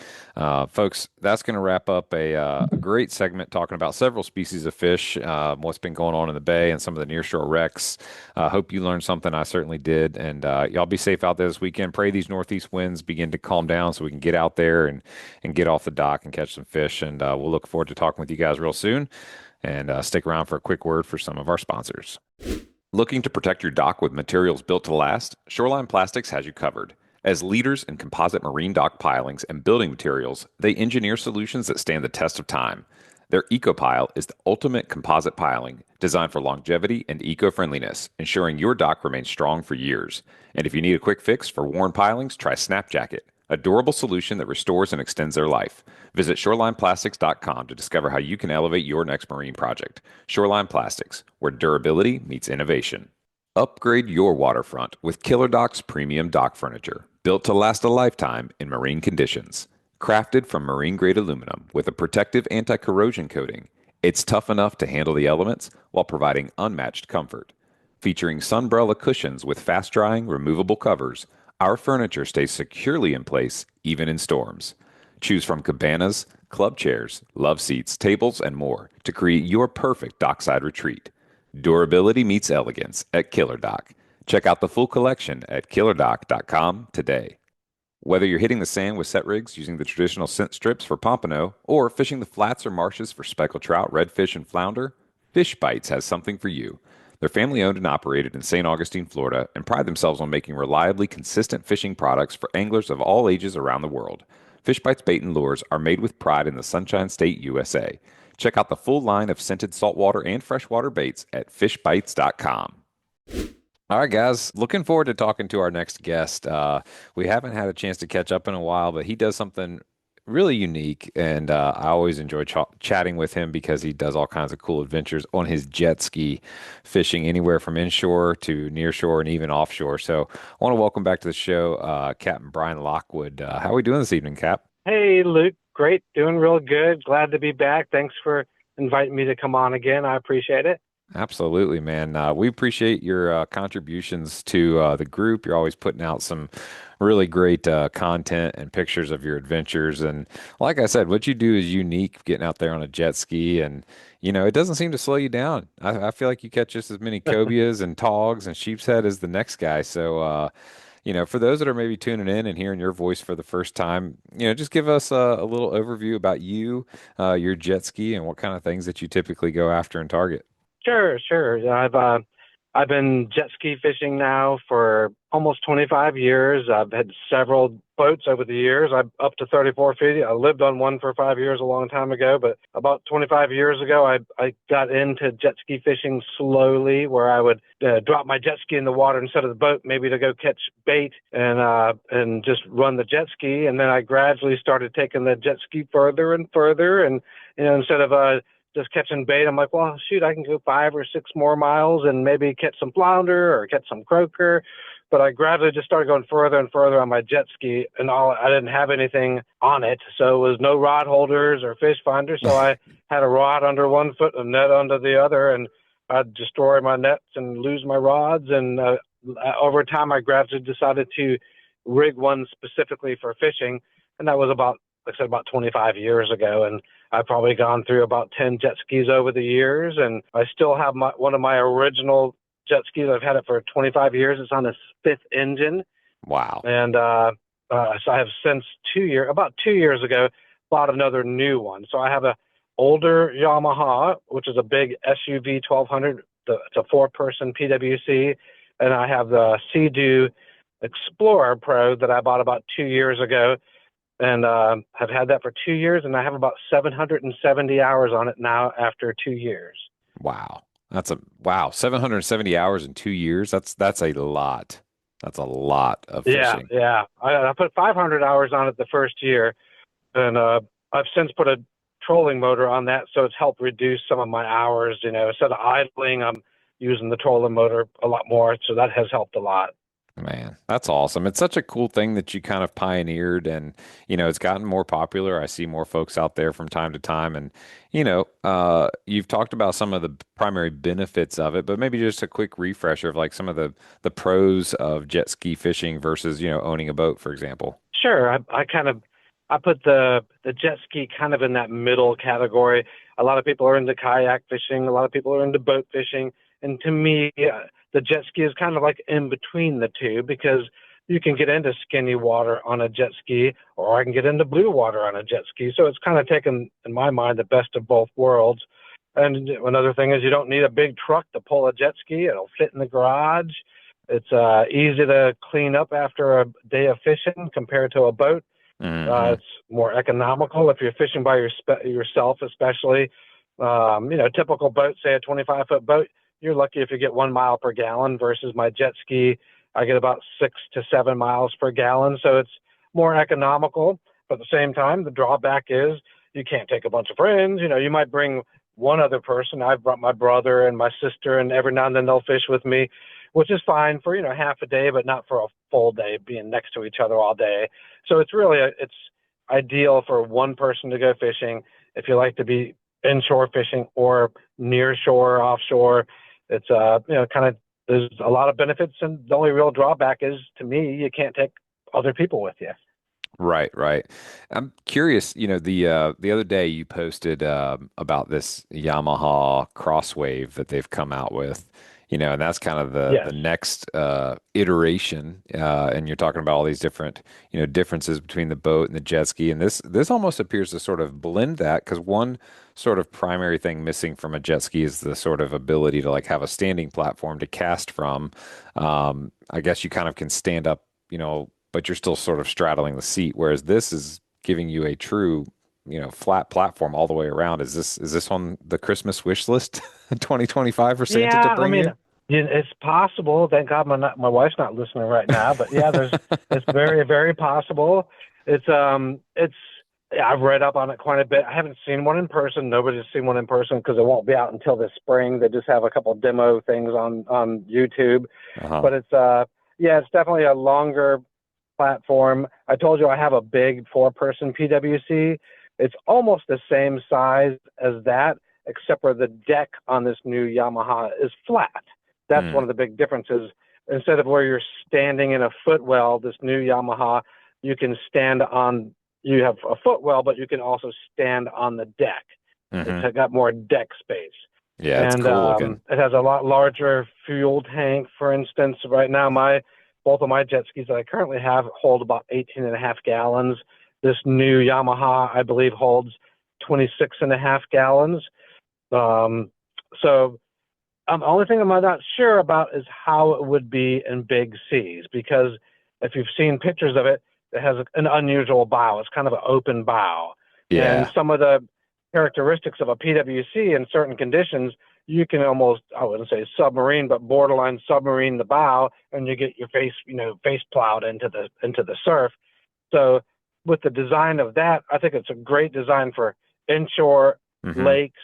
Folks, that's going to wrap up a great segment talking about several species of fish, what's been going on in the bay, and some of the nearshore wrecks. Hope you learned something. I certainly did. And y'all be safe out there this weekend. Pray these northeast winds begin to calm down so we can get out there and get off the dock and catch some fish. And we'll look forward to talking with you guys real soon. And stick around for a quick word for some of our sponsors. Looking to protect your dock with materials built to last? Shoreline Plastics has you covered. As leaders in composite marine dock pilings and building materials, they engineer solutions that stand the test of time. Their EcoPile is the ultimate composite piling designed for longevity and eco-friendliness, ensuring your dock remains strong for years. And if you need a quick fix for worn pilings, try Snap Jacket, a durable solution that restores and extends their life. Visit shorelineplastics.com to discover how you can elevate your next marine project. Shoreline Plastics, where durability meets innovation. Upgrade your waterfront with Killer Doc's premium dock furniture, built to last a lifetime in marine conditions. Crafted from marine-grade aluminum with a protective anti-corrosion coating, it's tough enough to handle the elements while providing unmatched comfort. Featuring sunbrella cushions with fast-drying, removable covers, our furniture stays securely in place even in storms. Choose from cabanas, club chairs, love seats, tables, and more to create your perfect dockside retreat. Durability meets elegance at Killer Dock. Check out the full collection at killerdock.com today. Whether you're hitting the sand with set rigs using the traditional scent strips for pompano or fishing the flats or marshes for speckled trout, redfish, and flounder, Fish Bites has something for you. They're family owned and operated in St. Augustine, Florida, and pride themselves on making reliably consistent fishing products for anglers of all ages around the world. Fish Bites bait and lures are made with pride in the Sunshine State, USA. Check out the full line of scented saltwater and freshwater baits at fishbites.com. All right, guys. Looking forward to talking to our next guest. We haven't had a chance to catch up in a while, but he does something really unique, and I always enjoy chatting with him because he does all kinds of cool adventures on his jet ski, fishing anywhere from inshore to nearshore and even offshore. So I want to welcome back to the show, Captain Brian Lockwood. How are we doing this evening, Cap? Hey, Luke. Great. Doing real good. Glad to be back. Thanks for inviting me to come on again. I appreciate it. Absolutely, man. We appreciate your contributions to the group. You're always putting out some really great content and pictures of your adventures. And like I said, what you do is unique, getting out there on a jet ski. And, it doesn't seem to slow you down. I feel like you catch just as many cobias and togs and sheep's head as the next guy. So, for those that are maybe tuning in and hearing your voice for the first time, just give us a little overview about you, your jet ski, and what kind of things that you typically go after and target. Sure. I've been jet ski fishing now for almost 25 years. I've had several boats over the years. I'm up to 34 feet. I lived on one for 5 years a long time ago, but about 25 years ago, I got into jet ski fishing slowly, where I would drop my jet ski in the water instead of the boat, maybe to go catch bait and just run the jet ski. And then I gradually started taking the jet ski further and further, and instead of just catching bait, I'm like, well, shoot, I can go 5 or 6 more miles and maybe catch some flounder or catch some croaker. But I gradually just started going further and further on my jet ski, and I didn't have anything on it, so it was no rod holders or fish finders. So I had a rod under one foot and a net under the other, and I'd destroy my nets and lose my rods. And over time, I gradually decided to rig one specifically for fishing, and that was about, like I said, about 25 years ago. And I've probably gone through about 10 jet skis over the years, and I still have one of my original jet skis. I've had it for 25 years. It's on its fifth engine. Wow. And so I have since about 2 years ago, bought another new one. So I have a older Yamaha, which is a big SUV 1200. It's a 4-person PWC. And I have the Sea-Doo Explorer Pro that I bought about 2 years ago. And have had that for 2 years. And I have about 770 hours on it now after 2 years. Wow. 770 hours in 2 years. That's a lot. That's a lot of fishing. Yeah. I put 500 hours on it the first year, and I've since put a trolling motor on that, so it's helped reduce some of my hours. Instead of idling, I'm using the trolling motor a lot more, so that has helped a lot. Man, that's awesome. It's such a cool thing that you kind of pioneered, and it's gotten more popular. I see more folks out there from time to time, and you've talked about some of the primary benefits of it, but maybe just a quick refresher of like some of the pros of jet ski fishing versus owning a boat, for example. Sure. I put the jet ski kind of in that middle category. A lot of people are into kayak fishing. A lot of people are into boat fishing. And to me, the jet ski is kind of like in between the two, because you can get into skinny water on a jet ski, or I can get into blue water on a jet ski. So it's kind of taken, in my mind, the best of both worlds. And another thing is you don't need a big truck to pull a jet ski. It'll fit in the garage. It's easy to clean up after a day of fishing compared to a boat. Mm-hmm. It's more economical if you're fishing by yourself, especially. Typical boat, say a 25-foot boat, you're lucky if you get 1 mile per gallon, versus my jet ski, I get about 6 to 7 miles per gallon. So it's more economical. But at the same time, the drawback is you can't take a bunch of friends. You might bring one other person. I've brought my brother and my sister, and every now and then they'll fish with me, which is fine for, half a day, but not for a full day, being next to each other all day. So it's really, it's ideal for one person to go fishing. If you like to be inshore fishing or near shore, offshore, it's, there's a lot of benefits. And the only real drawback is, to me, you can't take other people with you. Right, right. I'm curious, the other day you posted about this Yamaha Crosswave that they've come out with, and that's kind of the next iteration. And you're talking about all these different, differences between the boat and the jet ski. And this almost appears to sort of blend that, because one sort of primary thing missing from a jet ski is the sort of ability to like have a standing platform to cast from. I guess you kind of can stand up, but you're still sort of straddling the seat, whereas this is giving you a true, flat platform all the way around. Is this on the Christmas wish list in 2025 for Santa to bring you? It's possible. Thank God my wife's not listening right now. But yeah, it's very, very possible. I've read up on it quite a bit. I haven't seen one in person. Nobody's seen one in person because it won't be out until this spring. They just have a couple of demo things on YouTube. Uh-huh. But it's definitely a longer platform. I told you I have a big 4-person PWC. It's almost the same size as that, except for the deck on this new Yamaha is flat. That's one of the big differences. Instead of where you're standing in a footwell, this new Yamaha, you have a footwell, but you can also stand on the deck. Mm-hmm. It's got more deck space. Yeah, it's cool looking. It has a lot larger fuel tank. For instance, right now, both of my jet skis that I currently have hold about 18.5 gallons. This new Yamaha, I believe, holds 26.5 gallons. So the only thing I'm not sure about is how it would be in big seas, because if you've seen pictures of it, it has an unusual bow. It's kind of an open bow. Yeah. And some of the characteristics of a PWC in certain conditions, you can almost, I wouldn't say submarine, but borderline submarine the bow, and you get your face plowed into the surf. So with the design of that, I think it's a great design for inshore, lakes,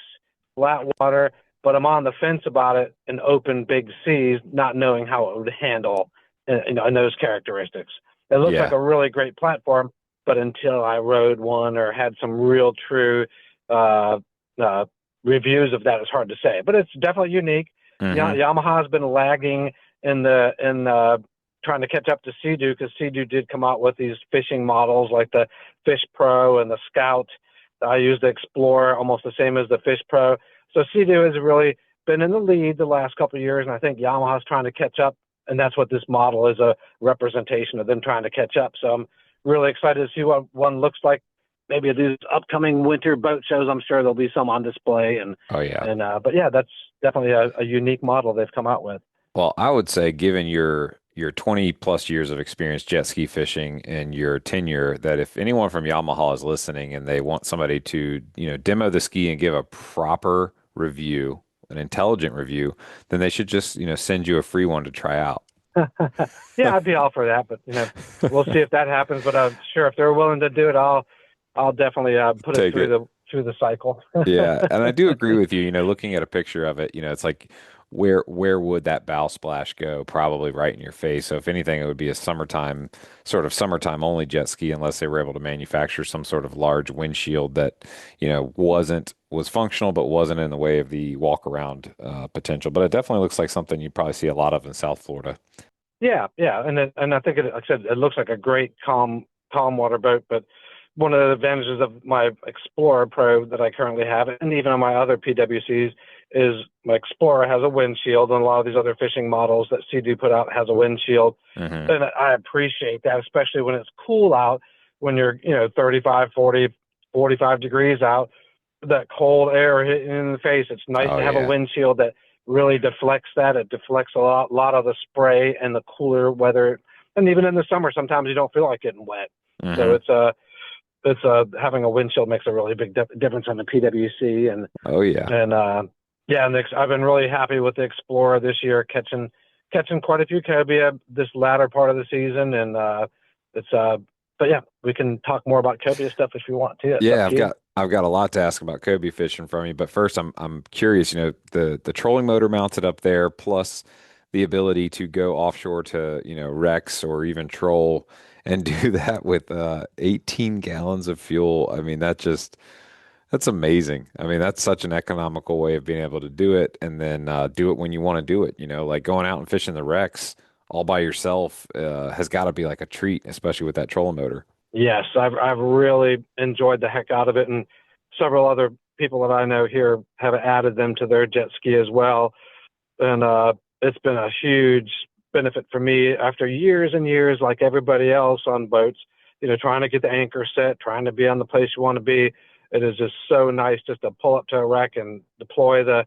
flat water, but I'm on the fence about it in open big seas, not knowing how it would handle in those characteristics. It looks like a really great platform, but until I rode one or had some real true reviews of that, it's hard to say. But it's definitely unique. Yamaha's been lagging in trying to catch up to Sea-Doo, because Sea-Doo did come out with these fishing models like the Fish Pro and the Scout. I use the Explorer, almost the same as the Fish Pro. So Sea-Doo has really been in the lead the last couple of years, and I think Yamaha's trying to catch up, and that's what this model is, a representation of them trying to catch up. So I'm really excited to see what one looks like. Maybe at these upcoming winter boat shows, I'm sure there'll be some on display. But yeah, that's definitely a unique model they've come out with. Well, I would say, given your 20 plus years of experience jet ski fishing and your tenure, that if anyone from Yamaha is listening and they want somebody to, demo the ski and give a proper review, an intelligent review, then they should just, send you a free one to try out. Yeah, I'd be all for that, but we'll see if that happens. But I'm sure if they're willing to do it, I'll definitely put it through the cycle. Yeah, and I do agree with you. Looking at a picture of it, it's like, where would that bow splash go? Probably right in your face. So if anything, it would be a summertime only jet ski, unless they were able to manufacture some sort of large windshield that, was functional but wasn't in the way of the walk around potential. But it definitely looks like something you probably see a lot of in South Florida. Yeah, and I think like I said, it looks like a great calm water boat. But one of the advantages of my Explorer Pro that I currently have, and even on my other PWCs, is my Explorer has a windshield, and a lot of these other fishing models that Sea-Doo put out has a windshield. And I appreciate that, especially when it's cool out, when you're 35, 40, 45 degrees out, that cold air hitting in the face. It's nice to have a windshield that really deflects that. It deflects a lot of the spray and the cooler weather. And even in the summer, sometimes you don't feel like getting wet. So it's having a windshield makes a really big difference on the PWC. And I've been really happy with the Explorer this year, catching quite a few cobia this latter part of the season. And but yeah, we can talk more about cobia stuff if you want to. Yeah, I've got a lot to ask about cobia fishing from you, but first I'm curious. The trolling motor mounted up there, plus the ability to go offshore to wrecks or even troll and do that with 18 gallons of fuel. I mean, that's amazing. I mean, that's such an economical way of being able to do it, and then do it when you want to do it. Like going out and fishing the wrecks all by yourself has got to be like a treat, especially with that trolling motor. Yes, I've really enjoyed the heck out of it, and several other people that I know here have added them to their jet ski as well, and it's been a huge benefit for me after years and years, like everybody else on boats, trying to get the anchor set, trying to be on the place you want to be. It is just so nice just to pull up to a wreck and deploy the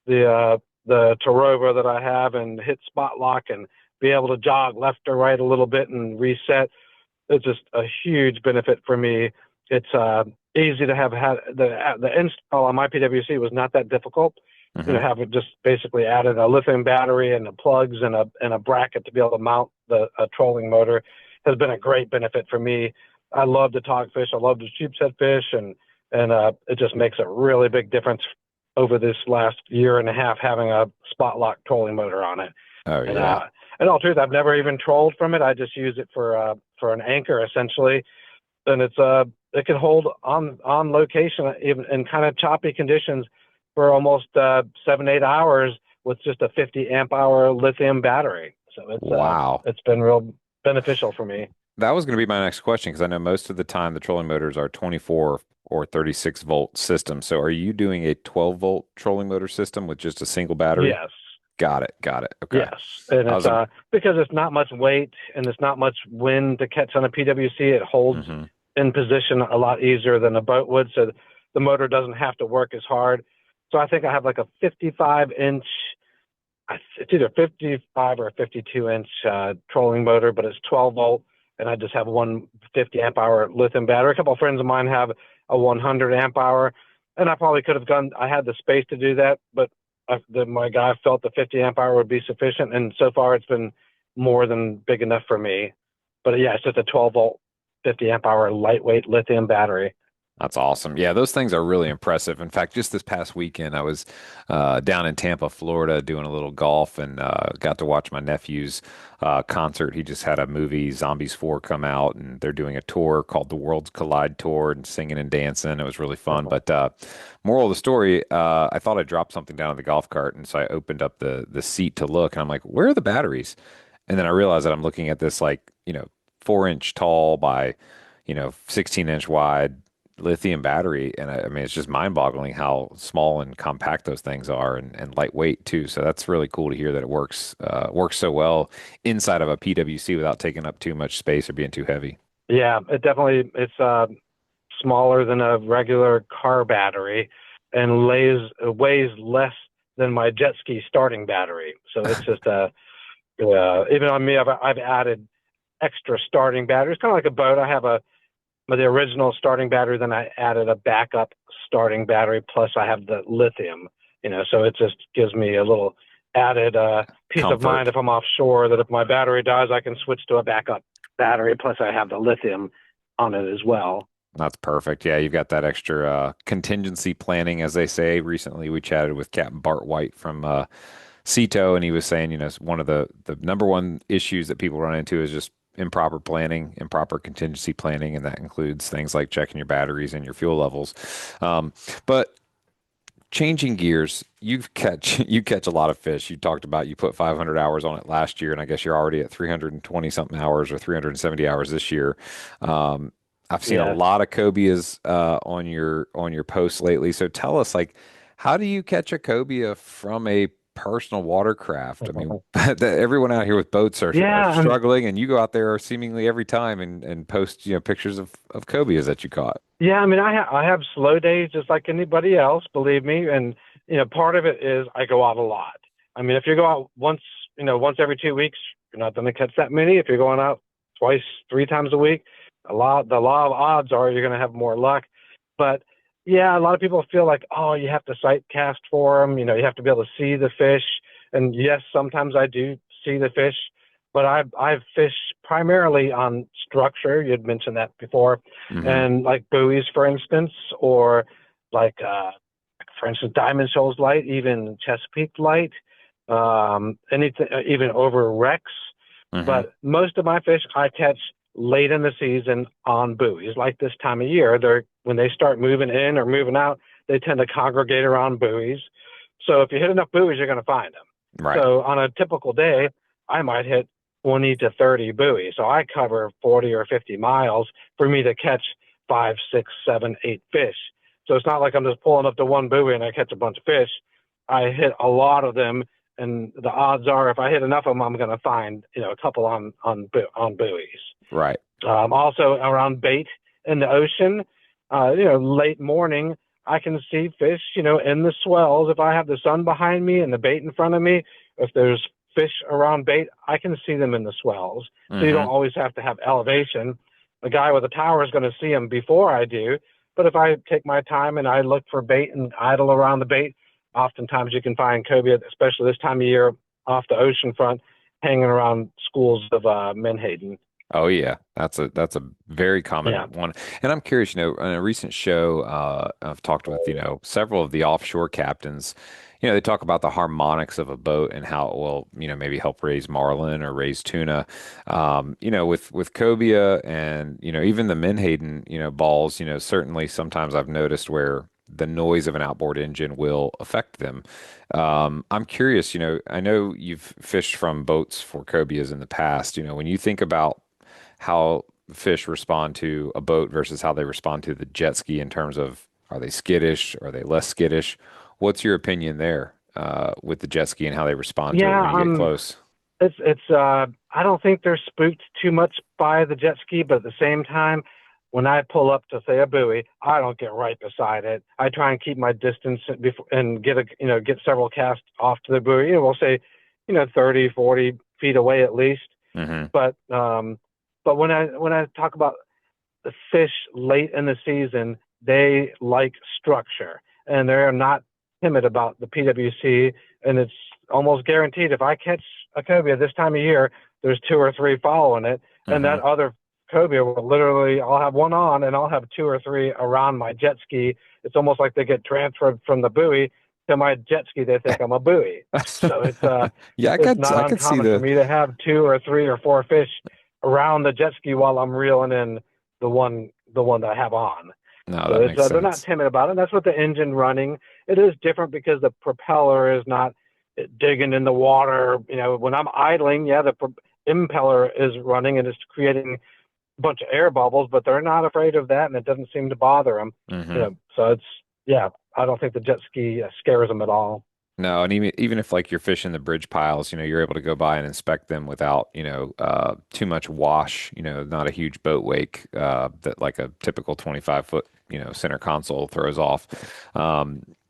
Tarova that I have and hit spot lock and be able to jog left or right a little bit and reset. It's just a huge benefit for me. It's easy to have had the install on my PWC was not that difficult. Have it just basically added a lithium battery and the plugs and a bracket to be able to mount a trolling motor has been a great benefit for me. I love to tog fish. I love to sheepshead fish, and it just makes a really big difference over this last year and a half having a spot lock trolling motor on it. Oh yeah. And in all truth, I've never even trolled from it. I just use it for an anchor essentially, and it can hold on location even in kind of choppy conditions for almost 7-8 hours with just a 50 amp hour lithium battery. So it's been real beneficial for me. That was going to be my next question, because I know most of the time the trolling motors are 24 or 36 volt systems. So are you doing a 12 volt trolling motor system with just a single battery? Yes. Got it. Okay. Yes. And it's because it's not much weight and it's not much wind to catch on a PWC. It holds in position a lot easier than a boat would. So the motor doesn't have to work as hard. So I think I have like a 55 inch, it's either 55 or 52 inch trolling motor, but it's 12 volt. And I just have one 50 amp hour lithium battery. A couple of friends of mine have a 100 amp hour, and I probably could have I had the space to do that, but my guy felt the 50 amp hour would be sufficient. And so far it's been more than big enough for me. But yeah, it's just a 12 volt, 50 amp hour lightweight lithium battery. That's awesome. Yeah, those things are really impressive. In fact, just this past weekend, I was down in Tampa, Florida, doing a little golf and got to watch my nephew's concert. He just had a movie, Zombies 4, come out, and they're doing a tour called the Worlds Collide Tour and singing and dancing. It was really fun. But moral of the story, I thought I dropped something down in the golf cart, and so I opened up the seat to look, and I'm like, where are the batteries? And then I realized that I'm looking at this 4-inch tall by 16-inch wide lithium battery. And I mean, it's just mind-boggling how small and compact those things are and lightweight too. So that's really cool to hear that it works so well inside of a PWC without taking up too much space or being too heavy. Yeah, it's smaller than a regular car battery and weighs less than my jet ski starting battery. So it's just even on me, I've added extra starting batteries, kind of like a boat. I have the original starting battery, then I added a backup starting battery, plus I have the lithium, so it just gives me a little added peace of Comfort. mind if I'm offshore, that if my battery dies, I can switch to a backup battery, plus I have the lithium on it as well. That's perfect. Yeah, you've got that extra contingency planning, as they say. Recently, we chatted with Captain Bart White from Cito, and he was saying, one of the number one issues that people run into is just improper planning, improper contingency planning, and that includes things like checking your batteries and your fuel levels. But changing gears, you catch a lot of fish. You talked about you put 500 hours on it last year, and I guess you're already at 320 something hours or 370 hours this year. I've seen a Yeah. lot of cobias on your posts lately. So tell us, how do you catch a cobia from a personal watercraft? I mean, everyone out here with boats are Yeah. struggling, and you go out there seemingly every time and post pictures of cobias that you caught. Yeah, I mean, I have slow days just like anybody else, believe me. And, part of it is I go out a lot. I mean, if you go out once every 2 weeks, you're not going to catch that many. If you're going out twice, 3 times a week, the law of odds are you're going to have more luck. But yeah, a lot of people feel like, oh, you have to sight cast for them. You have to be able to see the fish. And yes, sometimes I do see the fish, but I've fished primarily on structure. You'd mentioned that before, Hmm. and like buoys, for instance, or like for instance, Diamond Shoals Light, even Chesapeake Light, anything, even over wrecks. Hmm. But most of my fish I catch late in the season on buoys. Like this time of year, when they start moving in or moving out, they tend to congregate around buoys. So if you hit enough buoys, you're going to find them. Right. So on a typical day, I might hit 20 to 30 buoys. So I cover 40 or 50 miles for me to catch 5, 6, 7, 8 fish. So it's not like I'm just pulling up to one buoy and I catch a bunch of fish. I hit a lot of them, and the odds are if I hit enough of them, I'm going to find a couple on buoys. Right. Also around bait in the ocean, late morning, I can see fish, in the swells. If I have the sun behind me and the bait in front of me, if there's fish around bait, I can see them in the swells. So you don't Hmm. always have to have elevation. The guy with a tower is going to see them before I do. But if I take my time and I look for bait and idle around the bait, oftentimes you can find cobia, especially this time of year, off the ocean front, hanging around schools of menhaden. Oh yeah, that's a very common Yeah. one. And I'm curious, in a recent show, I've talked with, several of the offshore captains. They talk about the harmonics of a boat and how it will, maybe help raise marlin or raise tuna. With cobia and, even the menhaden, balls, certainly sometimes I've noticed where the noise of an outboard engine will affect them. I'm curious, I know you've fished from boats for cobias in the past. When you think about how fish respond to a boat versus how they respond to the jet ski in terms of, are they skittish? Are they less skittish? What's your opinion there with the jet ski and how they respond to it Yeah, when you get close? it's I don't think they're spooked too much by the jet ski, but at the same time, when I pull up to say a buoy, I don't get right beside it. I try and keep my distance before and get several casts off to the buoy. We'll say 30, 40 feet away at least. Hmm. But when I talk about the fish late in the season, they like structure and they're not timid about the PWC. And it's almost guaranteed if I catch a cobia this time of year, there's two or three following it. And Hmm. that other cobia will literally, I'll have one on and I'll have 2 or 3 around my jet ski. It's almost like they get transferred from the buoy to my jet ski. They think I'm a buoy. So Yeah, it's not I could see uncommon for me to have 2 or 3 or 4 fish around the jet ski while I'm reeling in the one that I have on. no, So that makes they're not sense. timid about it. That's what the engine running. It is different because the propeller is not digging in the water. When I'm idling, yeah, the impeller is running and it's creating a bunch of air bubbles, but they're not afraid of that, and it doesn't seem to bother them. Hmm. So yeah, I don't think the jet ski scares them at all. No, and even if like you're fishing the bridge piles, you're able to go by and inspect them without, too much wash, not a huge boat wake that like a typical 25-foot, center console throws off.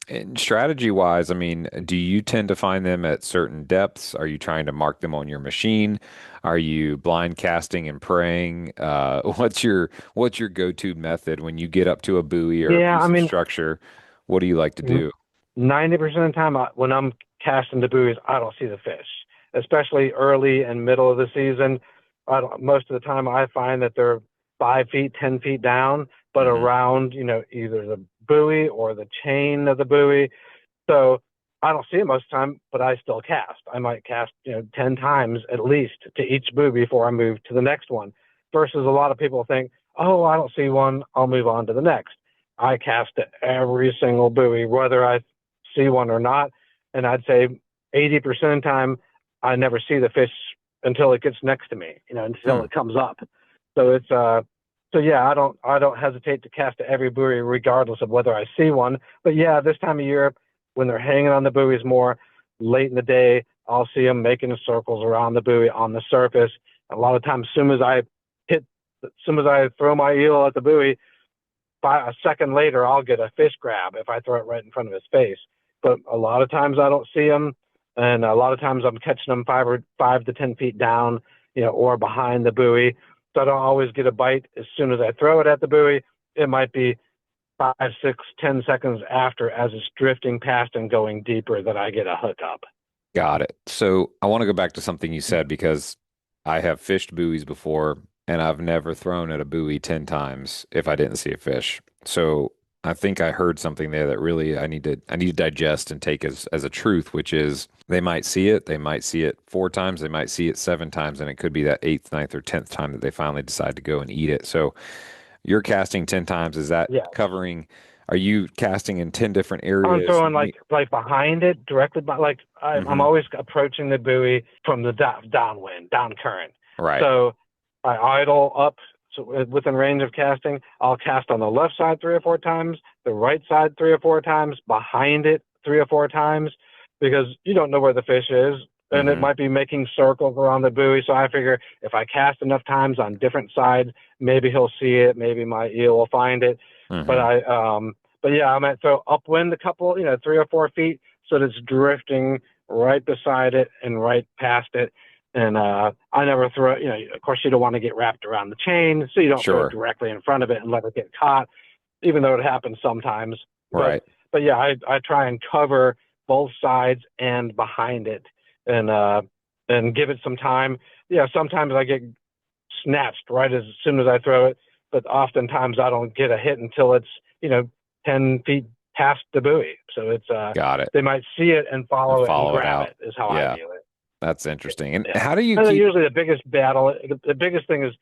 And strategy wise, I mean, do you tend to find them at certain depths? Are you trying to mark them on your machine? Are you blind casting and praying? What's your go-to method when you get up to a buoy or a Yeah, I piece of mean, structure? What do you like to do? 90% of the time when I'm casting the buoys, I don't see the fish, especially early and middle of the season. Most of the time, I find that they're 5 feet, 10 feet down, but Hmm. around, either the buoy or the chain of the buoy. So I don't see it most of the time, but I still cast. I might cast, 10 times at least to each buoy before I move to the next one. Versus a lot of people think, oh, I don't see one, I'll move on to the next. I cast to every single buoy, whether I see one or not. And I'd say 80% of the time, I never see the fish until it gets next to me, until Hmm. it comes up. So so yeah, I don't hesitate to cast to every buoy regardless of whether I see one. But yeah, this time of year, when they're hanging on the buoys more late in the day, I'll see them making circles around the buoy on the surface. A lot of times, as soon as I throw my eel at the buoy, a second later, I'll get a fish grab if I throw it right in front of his face. But a lot of times I don't see them, and a lot of times I'm catching them 5 to 10 feet down, or behind the buoy. So I don't always get a bite as soon as I throw it at the buoy. It might be 5, 6, 10 seconds after, as it's drifting past and going deeper, that I get a hookup. Got it. So I want to go back to something you said because I have fished buoys before and I've never thrown at a buoy 10 times if I didn't see a fish. So I think I heard something there that really I need to digest and take as a truth, which is they might see it 4 times, they might see it 7 times, and it could be that eighth, ninth, or 10th time that they finally decide to go and eat it. So you're casting 10 times. Is that Yes. covering, are you casting in 10 different I'm areas? throwing like behind it, directly, but like I'm Hmm. always approaching the buoy from the downwind, down current. Right. So I idle up, so within range of casting. I'll cast on the left side 3 or 4 times, the right side 3 or 4 times, behind it 3 or 4 times, because you don't know where the fish is, and it Hmm. might be making circles around the buoy. So I figure if I cast enough times on different sides, maybe he'll see it, maybe my eel will find it. But Hmm. but yeah, I might throw upwind a couple, 3 or 4 feet, so that it's drifting right beside it and right past it. And I never throw, of course, you don't want to get wrapped around the chain, so you don't throw it Sure. directly in front of it and let it get caught, even though it happens sometimes. But Right. but yeah, I try and cover both sides and behind it, and give it some time. Yeah, sometimes I get snatched right as soon as I throw it, but oftentimes I don't get a hit until it's, 10 feet past the buoy. So Got it. they might see it and And follow it and follow it grab out. it, is how I Yeah, view it. that's interesting. And Yeah. how do you And then keep usually the biggest battle, the biggest thing is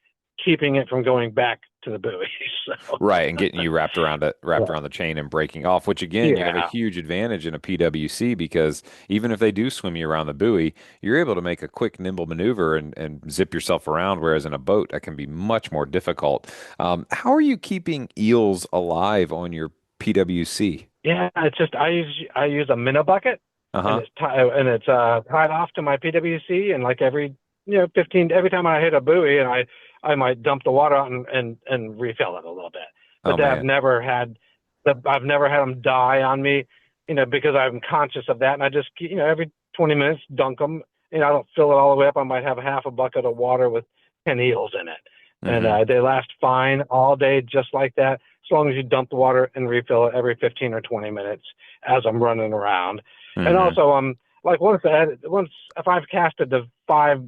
keeping it from going back to the buoy. So, right and getting you wrapped yeah. around the chain and breaking off, which again, you have a Yeah. huge advantage in a PWC because even if they do swim you around the buoy, you're able to make a quick, nimble maneuver and zip yourself around, whereas in a boat, that can be much more difficult. How are you keeping eels alive on your PWC? Yeah. It's just, I use a minnow bucket, and Uh-huh. it's tied off to my PWC, and like every, 15, every time I hit a buoy, and I might dump the water out and refill it a little bit. Oh But man. I've never had them die on me, because I'm conscious of that. And I just, every 20 minutes, dunk them. I don't fill it all the way up. I might have half a bucket of water with 10 eels in it. And Hmm. they last fine all day, just like that, as long as you dump the water and refill it every 15 or 20 minutes as I'm running around. And Hmm. also, like once if I've casted the five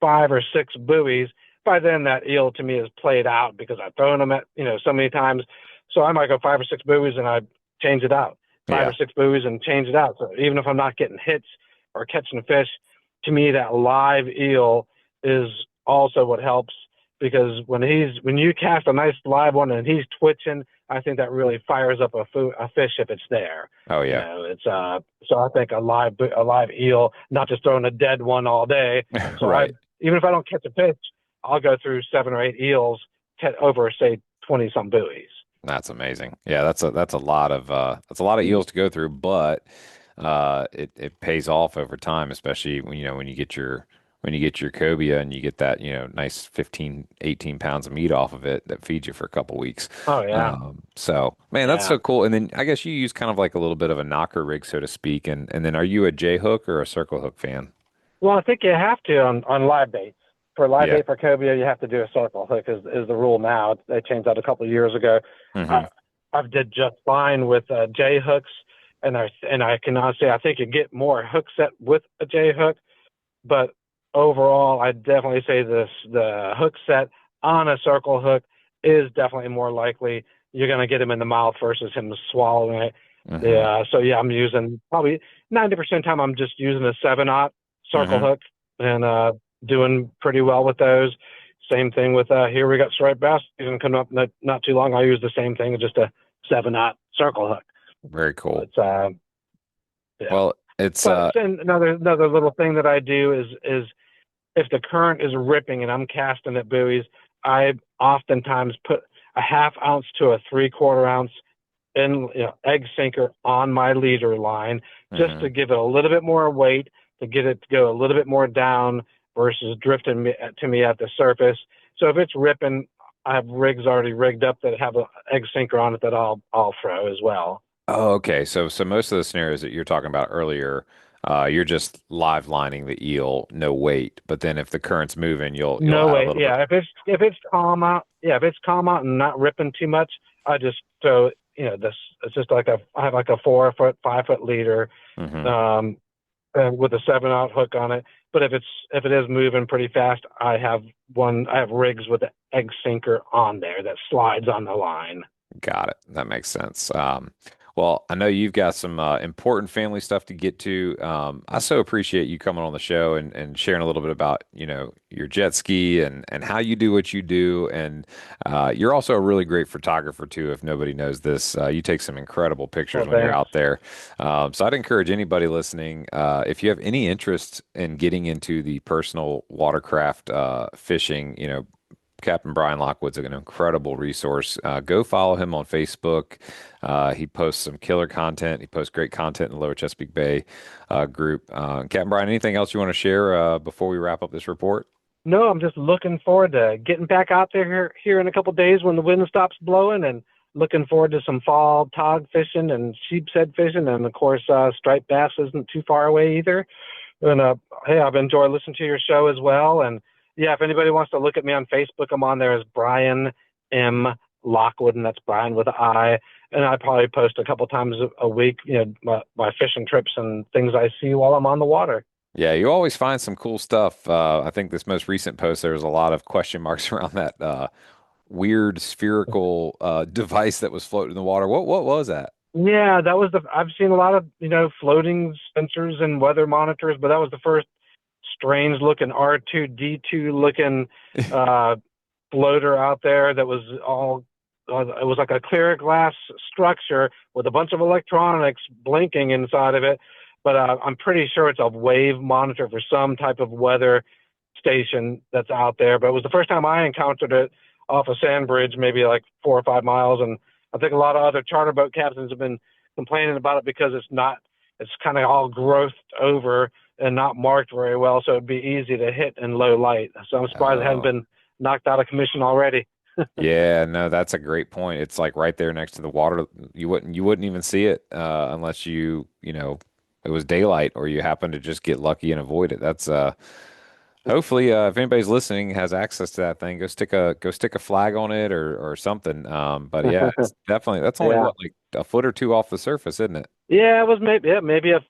or six buoys, by then that eel to me is played out because I've thrown them at, so many times. So I might go 5 or 6 buoys and I change it out, five Yeah. or six buoys and change it out. So even if I'm not getting hits or catching fish, to me that live eel is also what helps, because when you cast a nice live one and he's twitching, I think that really fires up a fish if it's there. Oh yeah. It's so I think a live eel, not just throwing a dead one all day. So Right. even if I don't catch a fish, I'll go through 7 or 8 eels over say 20 some buoys. That's amazing. Yeah, that's a lot of eels to go through, but it pays off over time, especially when you get your cobia and you get that, nice 15, 18 pounds of meat off of it that feeds you for a couple weeks. Oh yeah, So man, that's yeah. so cool. And then I guess you use kind of like a little bit of a knocker rig, so to speak. And then are you a J hook or a circle hook fan? Well, I think you have to on live baits. For live Yeah. bait for cobia, you have to do a circle hook is the rule now. They changed that a couple of years ago. Hmm. I, I've did just fine with J hooks, and I can honestly, I think you get more hook set with a J hook, but overall, I definitely say the hook set on a circle hook is definitely more likely you're going to get him in the mouth versus him swallowing it. Hmm. Yeah, so yeah, I'm using probably 90% of the time I'm just using a 7/0 circle Hmm. hook and doing pretty well with those. Same thing with here we got striped bass season coming up not too long. I use the same thing, just a 7/0 circle hook. Very So cool. it's yeah. Well, it's But then another little thing that I do is if the current is ripping and I'm casting at buoys, I oftentimes put a 1/2 ounce to a 3/4 ounce egg sinker on my leader line, just mhm. to give it a little bit more weight, to get it to go a little bit more down versus drifting to me at the surface. So if it's ripping, I have rigs already rigged up that have an egg sinker on it that I'll throw as well. Oh, okay. So most of the scenarios that you're talking about earlier, you're just live lining the eel, no weight. But then if the current's moving, you'll No add a way. little bit. Yeah, if it's calm out, yeah, if it's calm out and not ripping too much, I just throw this. It's just like I have like a 4 foot, 5 foot leader, Hmm. um, with a 7/0 hook on it. But if it is moving pretty fast, I have rigs with the egg sinker on there that slides on the line. Got it. That makes sense. Well, I know you've got some important family stuff to get to. I so appreciate you coming on the show and sharing a little bit about, your jet ski and how you do what you do. And you're also a really great photographer too, if nobody knows this. You take some incredible pictures Well, when you're thanks. out there. So I'd encourage anybody listening, if you have any interest in getting into the personal watercraft fishing, Captain Brian Lockwood's an incredible resource. Go follow him on Facebook. He posts some killer content. He posts great content in the Lower Chesapeake Bay group. Captain Brian, anything else you want to share before we wrap up this report? No, I'm just looking forward to getting back out there here in a couple of days when the wind stops blowing, and looking forward to some fall tog fishing and sheepshead fishing, and of course, striped bass isn't too far away either. And hey, I've enjoyed listening to your show as well. And yeah, if anybody wants to look at me on Facebook, I'm on there as Brian M. Lockwood, and that's Brian with an I. And I probably post a couple times a week, my fishing trips and things I see while I'm on the water. Yeah, you always find some cool stuff. I think this most recent post, there was a lot of question marks around that weird spherical device that was floating in the water. What was that? Yeah, I've seen a lot of, floating sensors and weather monitors, but that was the first strange looking R2D2 looking uh, floater out there that was it was like a clear glass structure with a bunch of electronics blinking inside of it. But I'm pretty sure it's a wave monitor for some type of weather station that's out there. But it was the first time I encountered it off a sand bridge, maybe like 4 or 5 miles. And I think a lot of other charter boat captains have been complaining about it because it's kind of all growthed over and not marked very well. So it'd be easy to hit in low light. So I'm surprised it hadn't Oh, been knocked out of commission already. yeah, no, that's a great point. It's like right there next to the water. You wouldn't even see it unless it was daylight or you happen to just get lucky and avoid it. That's hopefully if anybody's listening has access to that thing, go stick a flag on it or something. But yeah, it's definitely that's only Yeah. what, like a foot or two off the surface, isn't it? Yeah, it was maybe a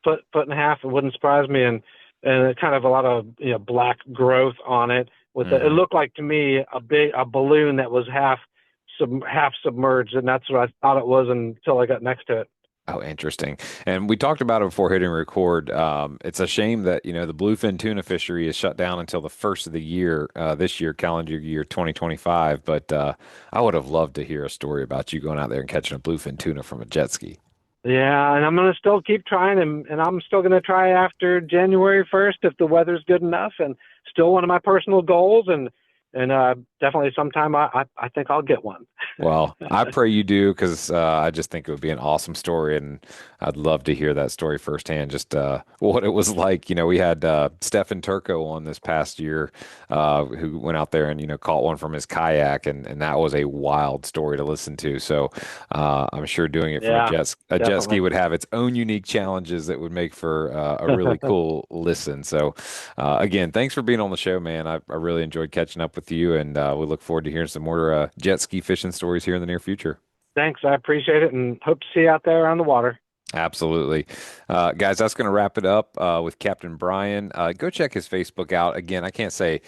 foot and a half. It wouldn't surprise me, and it kind of a lot of black growth on it. with it looked like to me a balloon that was half submerged, and that's what I thought it was until I got next to it. Oh, interesting. And we talked about it before hitting record. It's a shame that, the bluefin tuna fishery is shut down until the first of the year, this year, calendar year 2025. But I would have loved to hear a story about you going out there and catching a bluefin tuna from a jet ski. Yeah, and I'm going to still keep trying, and I'm still going to try after January 1st if the weather's good enough, and still one of my personal goals, and definitely sometime I think I'll get one. Well, I pray you do, because I just think it would be an awesome story, and I'd love to hear that story firsthand, just what it was like. We had Stefan Turco on this past year, who went out there and, caught one from his kayak, and that was a wild story to listen to. So I'm sure doing it from a jet ski would have its own unique challenges that would make for a really cool listen. So again, thanks for being on the show, man. I really enjoyed catching up with you, and we look forward to hearing some more jet ski fishing stories here in the near future. Thanks. I appreciate it, and hope to see you out there on the water. Absolutely. Guys, that's going to wrap it up with Captain Brian. Go check his Facebook out. Again, I can't say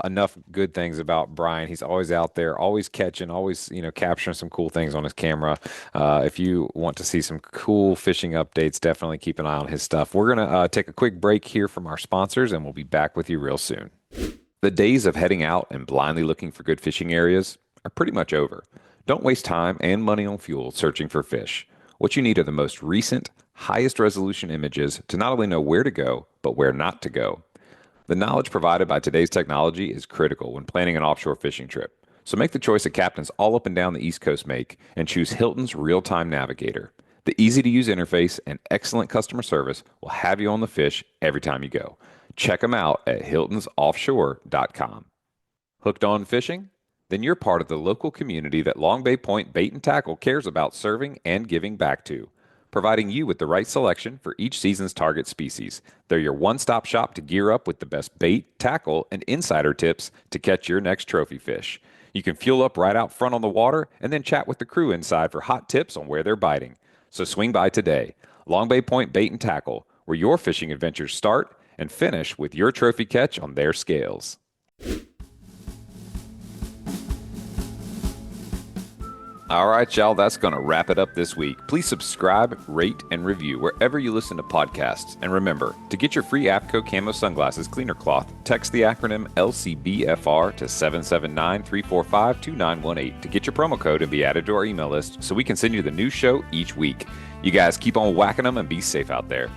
enough good things about Brian. He's always out there, always catching, always, capturing some cool things on his camera. If you want to see some cool fishing updates, definitely keep an eye on his stuff. We're going to take a quick break here from our sponsors, and we'll be back with you real soon. The days of heading out and blindly looking for good fishing areas are pretty much over. Don't waste time and money on fuel searching for fish. What you need are the most recent, highest resolution images to not only know where to go, but where not to go. The knowledge provided by today's technology is critical when planning an offshore fishing trip. So make the choice that captains all up and down the East Coast make and choose Hilton's Real-Time Navigator. The easy-to-use interface and excellent customer service will have you on the fish every time you go. Check them out at hiltonsoffshore.com. Hooked on fishing? Then you're part of the local community that Long Bay Point Bait and Tackle cares about serving and giving back to, providing you with the right selection for each season's target species. They're your one-stop shop to gear up with the best bait, tackle, and insider tips to catch your next trophy fish. You can fuel up right out front on the water and then chat with the crew inside for hot tips on where they're biting. So swing by today. Long Bay Point Bait and Tackle, where your fishing adventures start and finish with your trophy catch on their scales. All right, y'all, that's going to wrap it up this week. Please subscribe, rate, and review wherever you listen to podcasts. And remember, to get your free APCO Camo Sunglasses Cleaner Cloth, text the acronym LCBFR to 779-345-2918 to get your promo code and be added to our email list so we can send you the new show each week. You guys keep on whacking them and be safe out there.